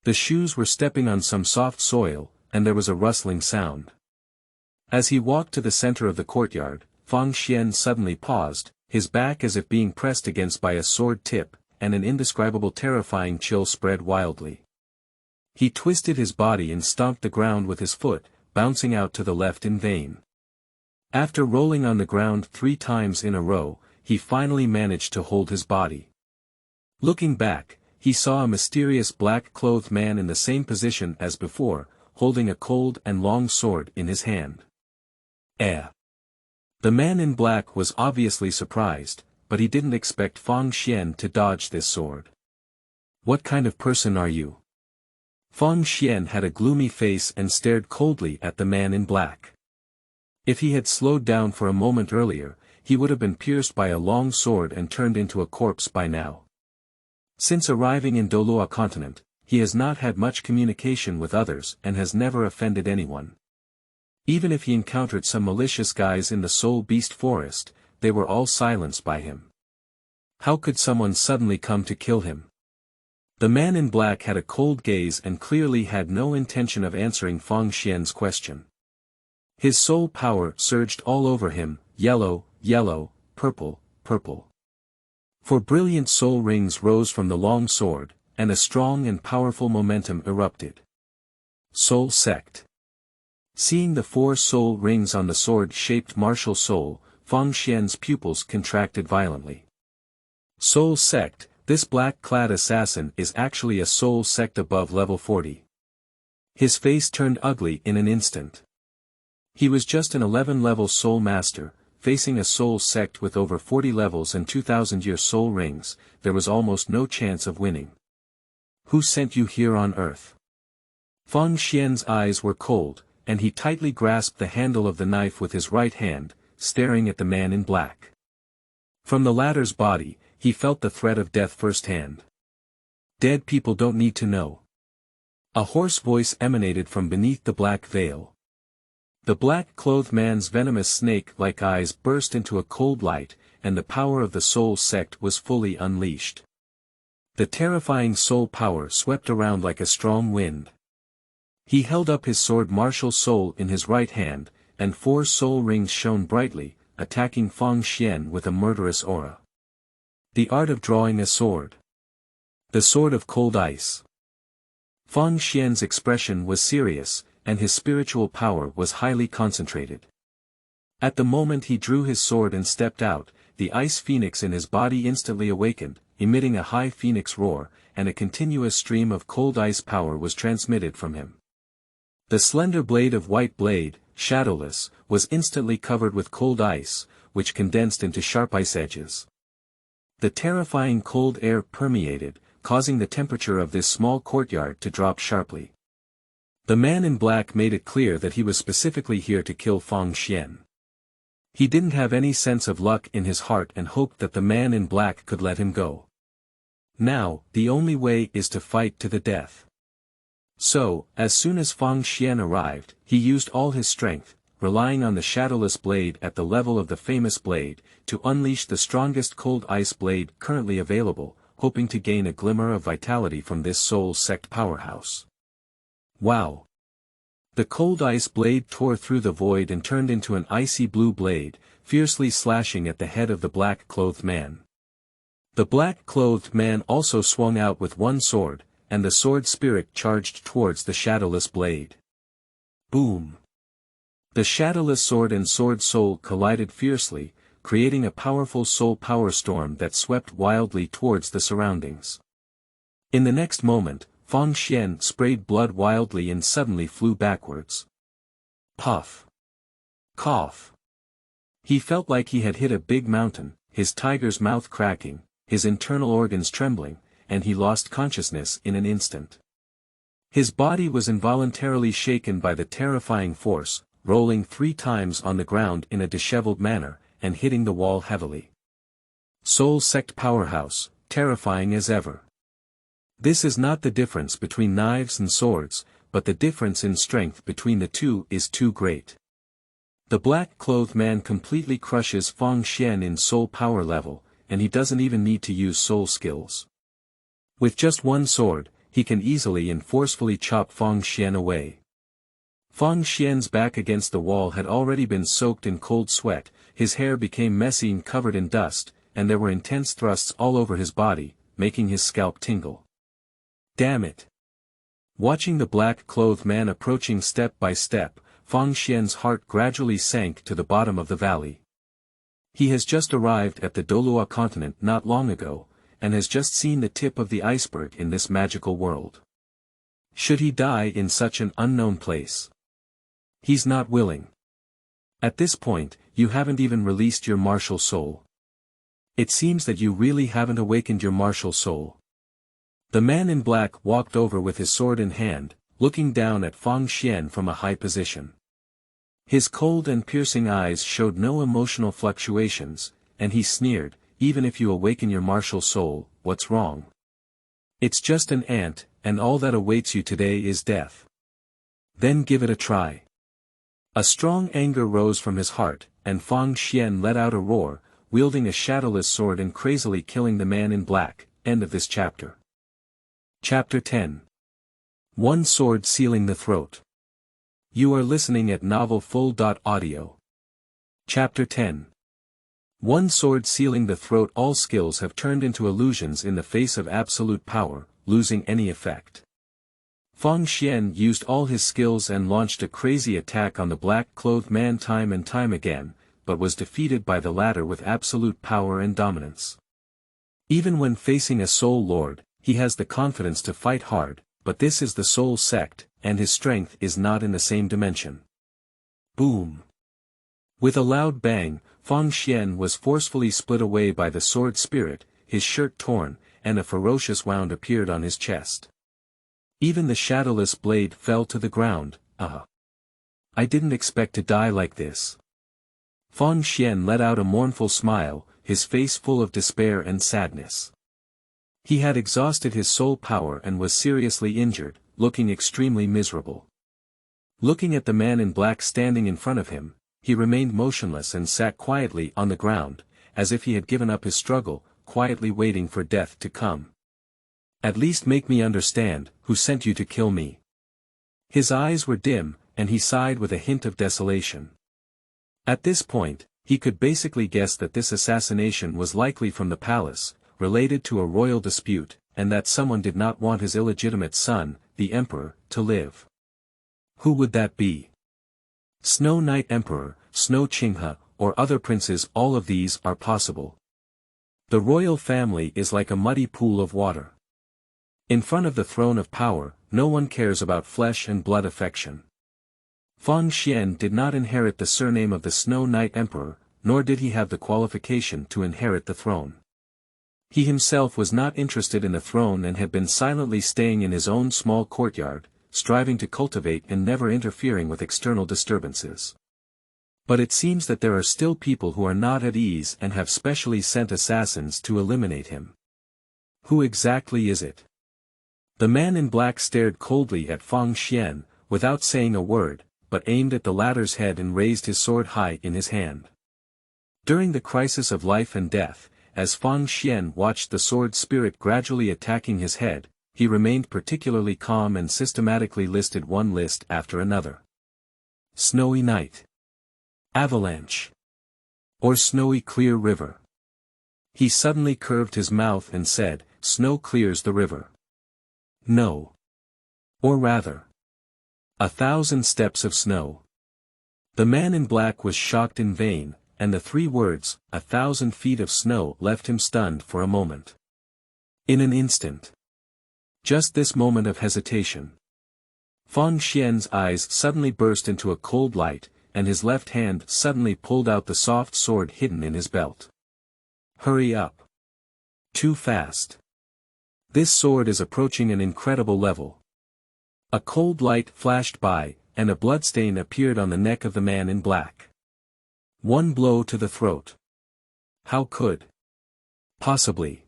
The shoes were stepping on some soft soil, and there was a rustling sound. As he walked to the center of the courtyard, Feng Xian suddenly paused, his back as if being pressed against by a sword tip, and an indescribable terrifying chill spread wildly. He twisted his body and stomped the ground with his foot, bouncing out to the left in vain. After rolling on the ground 3 times in a row, he finally managed to hold his body. Looking back, he saw a mysterious black-clothed man in the same position as before, holding a cold and long sword in his hand. Eh. The man in black was obviously surprised, but he didn't expect Fang Xian to dodge this sword. What kind of person are you? Fang Xian had a gloomy face and stared coldly at the man in black. If he had slowed down for a moment earlier, he would have been pierced by a long sword and turned into a corpse by now. Since arriving in Douluo continent, he has not had much communication with others and has never offended anyone. Even if he encountered some malicious guys in the Soul Beast Forest, they were all silenced by him. How could someone suddenly come to kill him? The man in black had a cold gaze and clearly had no intention of answering Fang Xian's question. His soul power surged all over him, yellow, yellow, purple, purple. Four brilliant soul rings rose from the long sword, and a strong and powerful momentum erupted. Soul Sect. Seeing the 4 soul rings on the sword-shaped martial soul, Fang Xian's pupils contracted violently. Soul Sect, this black-clad assassin is actually a soul sect above level 40. His face turned ugly in an instant. He was just an 11-level soul master, facing a soul sect with over 40 levels and 2,000-year soul rings. There was almost no chance of winning. Who sent you here on Earth? Fang Xian's eyes were cold, and he tightly grasped the handle of the knife with his right hand, staring at the man in black. From the latter's body, he felt the threat of death firsthand. Dead people don't need to know. A hoarse voice emanated from beneath the black veil. The black-clothed man's venomous snake-like eyes burst into a cold light, and the power of the soul sect was fully unleashed. The terrifying soul power swept around like a strong wind. He held up his sword martial soul in his right hand, and 4 soul rings shone brightly, attacking Fang Xian with a murderous aura. The art of drawing a sword. The sword of cold ice. Fang Xian's expression was serious, and his spiritual power was highly concentrated. At the moment he drew his sword and stepped out, the ice phoenix in his body instantly awakened, emitting a high phoenix roar, and a continuous stream of cold ice power was transmitted from him. The slender blade of white blade, shadowless, was instantly covered with cold ice, which condensed into sharp ice edges. The terrifying cold air permeated, causing the temperature of this small courtyard to drop sharply. The man in black made it clear that he was specifically here to kill Fang Xian. He didn't have any sense of luck in his heart and hoped that the man in black could let him go. Now, the only way is to fight to the death. So, as soon as Fang Xian arrived, he used all his strength, relying on the shadowless blade at the level of the famous blade, to unleash the strongest cold ice blade currently available, hoping to gain a glimmer of vitality from this soul sect powerhouse. Wow! The cold ice blade tore through the void and turned into an icy blue blade, fiercely slashing at the head of the black-clothed man. The black-clothed man also swung out with one sword, and the sword spirit charged towards the shadowless blade. Boom! The shadowless sword and sword soul collided fiercely, creating a powerful soul power storm that swept wildly towards the surroundings. In the next moment, Fang Xian sprayed blood wildly and suddenly flew backwards. Puff! Cough! He felt like he had hit a big mountain, his tiger's mouth cracking, his internal organs trembling, and he lost consciousness in an instant. His body was involuntarily shaken by the terrifying force, rolling 3 times on the ground in a disheveled manner, and hitting the wall heavily. Soul Sect Powerhouse, terrifying as ever. This is not the difference between knives and swords, but the difference in strength between the two is too great. The black-clothed man completely crushes Fang Xian in soul power level, and he doesn't even need to use soul skills. With just one sword, he can easily and forcefully chop Fang Xian away. Fang Xian's back against the wall had already been soaked in cold sweat, his hair became messy and covered in dust, and there were intense thrusts all over his body, making his scalp tingle. Damn it! Watching the black-clothed man approaching step by step, Fang Xian's heart gradually sank to the bottom of the valley. He has just arrived at the Douluo continent not long ago, and has just seen the tip of the iceberg in this magical world. Should he die in such an unknown place? He's not willing. At this point, you haven't even released your martial soul. It seems that you really haven't awakened your martial soul. The man in black walked over with his sword in hand, looking down at Feng Xian from a high position. His cold and piercing eyes showed no emotional fluctuations, and he sneered, "Even if you awaken your martial soul, what's wrong? It's just an ant, and all that awaits you today is death. Then give it a try." A strong anger rose from his heart, and Feng Xian let out a roar, wielding a shadowless sword and crazily killing the man in black. End of this chapter. Chapter 10. One sword sealing the throat. You are listening at novelfull.audio. Chapter 10. One sword sealing the throat. All skills have turned into illusions in the face of absolute power, losing any effect. Feng Xian used all his skills and launched a crazy attack on the black-clothed man time and time again, but was defeated by the latter with absolute power and dominance. Even when facing a soul lord, he has the confidence to fight hard, but this is the soul sect, and his strength is not in the same dimension. Boom! With a loud bang, Feng Xian was forcefully split away by the sword spirit, his shirt torn, and a ferocious wound appeared on his chest. Even the shadowless blade fell to the ground. I didn't expect to die like this. Feng Xian let out a mournful smile, his face full of despair and sadness. He had exhausted his soul power and was seriously injured, looking extremely miserable. Looking at the man in black standing in front of him, he remained motionless and sat quietly on the ground, as if he had given up his struggle, quietly waiting for death to come. At least make me understand, who sent you to kill me? His eyes were dim, and he sighed with a hint of desolation. At this point, he could basically guess that this assassination was likely from the palace, related to a royal dispute, and that someone did not want his illegitimate son, the emperor, to live. Who would that be? Snow Knight Emperor, Snow Qinghe, or other princes. All of these are possible. The royal family is like a muddy pool of water. In front of the throne of power, no one cares about flesh and blood affection. Feng Xian did not inherit the surname of the Snow Knight Emperor, nor did he have the qualification to inherit the throne. He himself was not interested in the throne and had been silently staying in his own small courtyard, striving to cultivate and never interfering with external disturbances. But it seems that there are still people who are not at ease and have specially sent assassins to eliminate him. Who exactly is it? The man in black stared coldly at Feng Xian, without saying a word, but aimed at the latter's head and raised his sword high in his hand. During the crisis of life and death, as Feng Xian watched the sword spirit gradually attacking his head, he remained particularly calm and systematically listed one list after another. Snowy night. Avalanche. Or snowy clear river. He suddenly curved his mouth and said, "Snow clears the river." No. Or rather. 1,000 steps of snow. The man in black was shocked in vain, and the three words, 1,000 feet of snow, left him stunned for a moment. In an instant. Just this moment of hesitation. Feng Xian's eyes suddenly burst into a cold light, and his left hand suddenly pulled out the soft sword hidden in his belt. Hurry up. Too fast. This sword is approaching an incredible level. A cold light flashed by, and a bloodstain appeared on the neck of the man in black. One blow to the throat. How could? Possibly.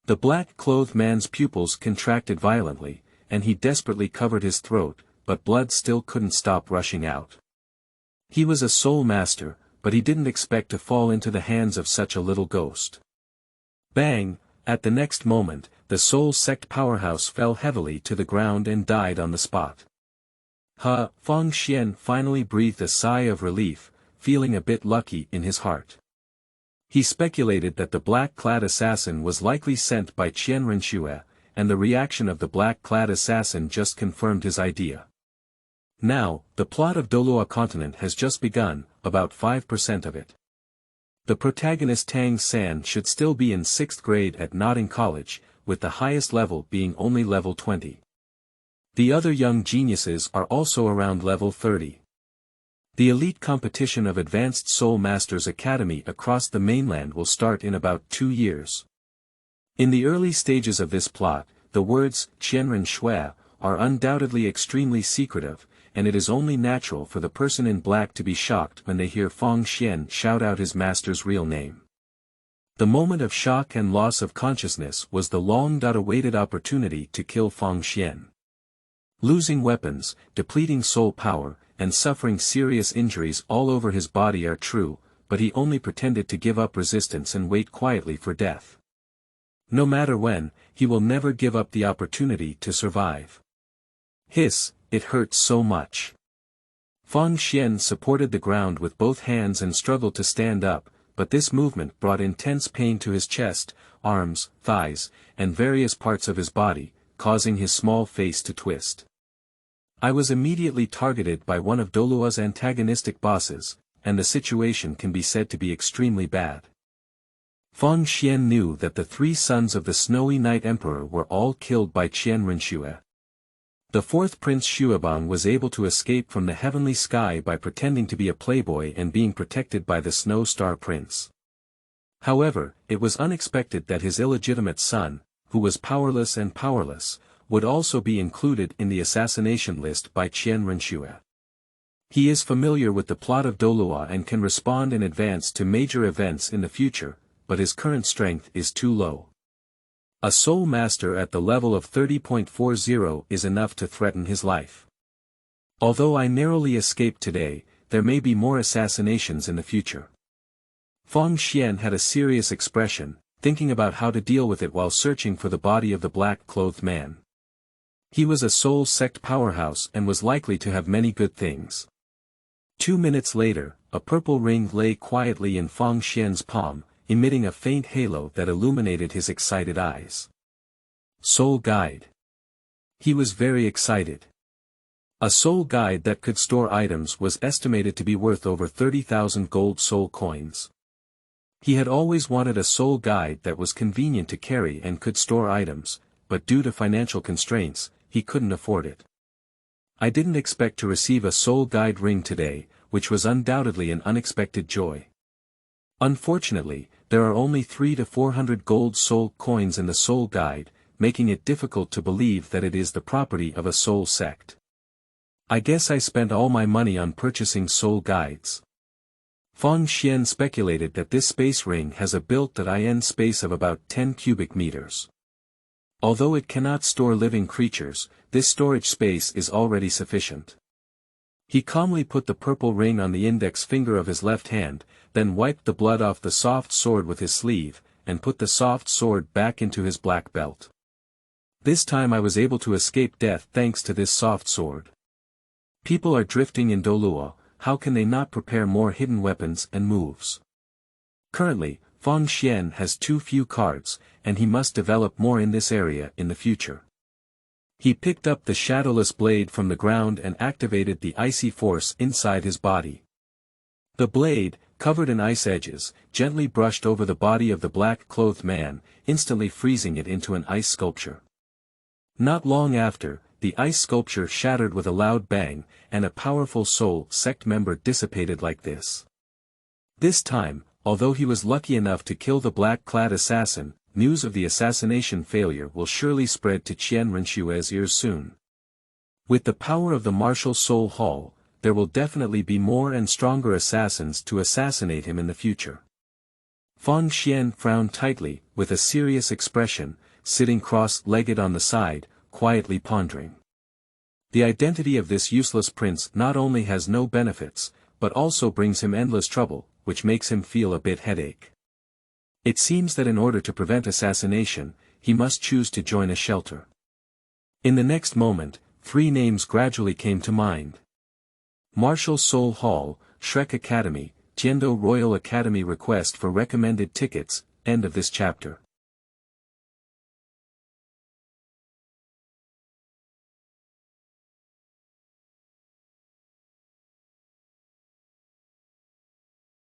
The black-clothed man's pupils contracted violently, and he desperately covered his throat, but blood still couldn't stop rushing out. He was a soul master, but he didn't expect to fall into the hands of such a little ghost. Bang! At the next moment, the soul sect powerhouse fell heavily to the ground and died on the spot. Feng Xian finally breathed a sigh of relief, feeling a bit lucky in his heart. He speculated that the black-clad assassin was likely sent by Qian Renxue, and the reaction of the black-clad assassin just confirmed his idea. Now, the plot of Douluo continent has just begun, about 5% of it. The protagonist Tang San should still be in 6th grade at Notting College, with the highest level being only level 20. The other young geniuses are also around level 30. The elite competition of Advanced Soul Masters Academy across the mainland will start in about 2 years. In the early stages of this plot, the words Qianren Shui are undoubtedly extremely secretive, and it is only natural for the person in black to be shocked when they hear Feng Xian shout out his master's real name. The moment of shock and loss of consciousness was the long-awaited opportunity to kill Feng Xian. Losing weapons, depleting soul power, and suffering serious injuries all over his body are true, but he only pretended to give up resistance and wait quietly for death. No matter when, he will never give up the opportunity to survive. Hiss, it hurts so much. Feng Xian supported the ground with both hands and struggled to stand up, but this movement brought intense pain to his chest, arms, thighs, and various parts of his body, causing his small face to twist. I was immediately targeted by one of Douluo's antagonistic bosses, and the situation can be said to be extremely bad. Feng Xian knew that the 3 sons of the Snowy Night Emperor were all killed by Qianren Shui. The 4th Prince Xuebang was able to escape from the heavenly sky by pretending to be a playboy and being protected by the Snow Star Prince. However, it was unexpected that his illegitimate son, who was powerless, would also be included in the assassination list by Qianren Shui. He is familiar with the plot of Douluo and can respond in advance to major events in the future, but his current strength is too low. A soul master at the level of 30.40 is enough to threaten his life. Although I narrowly escaped today, there may be more assassinations in the future. Feng Xian had a serious expression, thinking about how to deal with it while searching for the body of the black-clothed man. He was a soul sect powerhouse and was likely to have many good things. 2 minutes later, a purple ring lay quietly in Feng Xian's palm, emitting a faint halo that illuminated his excited eyes. Soul Guide. He was very excited. A soul guide that could store items was estimated to be worth over 30,000 gold soul coins. He had always wanted a soul guide that was convenient to carry and could store items, but due to financial constraints, he couldn't afford it. I didn't expect to receive a soul guide ring today, which was undoubtedly an unexpected joy. Unfortunately, there are only 300 to 400 gold soul coins in the soul guide, making it difficult to believe that it is the property of a soul sect. I guess I spent all my money on purchasing soul guides. Feng Xian speculated that this space ring has a built-in space of about 10 cubic meters. Although it cannot store living creatures, this storage space is already sufficient. He calmly put the purple ring on the index finger of his left hand, then wiped the blood off the soft sword with his sleeve, and put the soft sword back into his black belt. This time I was able to escape death thanks to this soft sword. People are drifting in Douluo, how can they not prepare more hidden weapons and moves? Currently, Feng Xian has too few cards, and he must develop more in this area in the future. He picked up the shadowless blade from the ground and activated the icy force inside his body. The blade, covered in ice edges, gently brushed over the body of the black-clothed man, instantly freezing it into an ice sculpture. Not long after, the ice sculpture shattered with a loud bang, and a powerful soul sect member dissipated like this. This time, although he was lucky enough to kill the black-clad assassin, news of the assassination failure will surely spread to Qianren Shui's ears soon. With the power of the Martial Soul Hall, there will definitely be more and stronger assassins to assassinate him in the future. Feng Xian frowned tightly, with a serious expression, sitting cross-legged on the side, quietly pondering. The identity of this useless prince not only has no benefits, but also brings him endless trouble, which makes him feel a bit headache. It seems that in order to prevent assassination, he must choose to join a shelter. In the next moment, 3 names gradually came to mind. Martial Soul Hall, Shrek Academy, Tiendo Royal Academy. Request for recommended tickets, end of this chapter.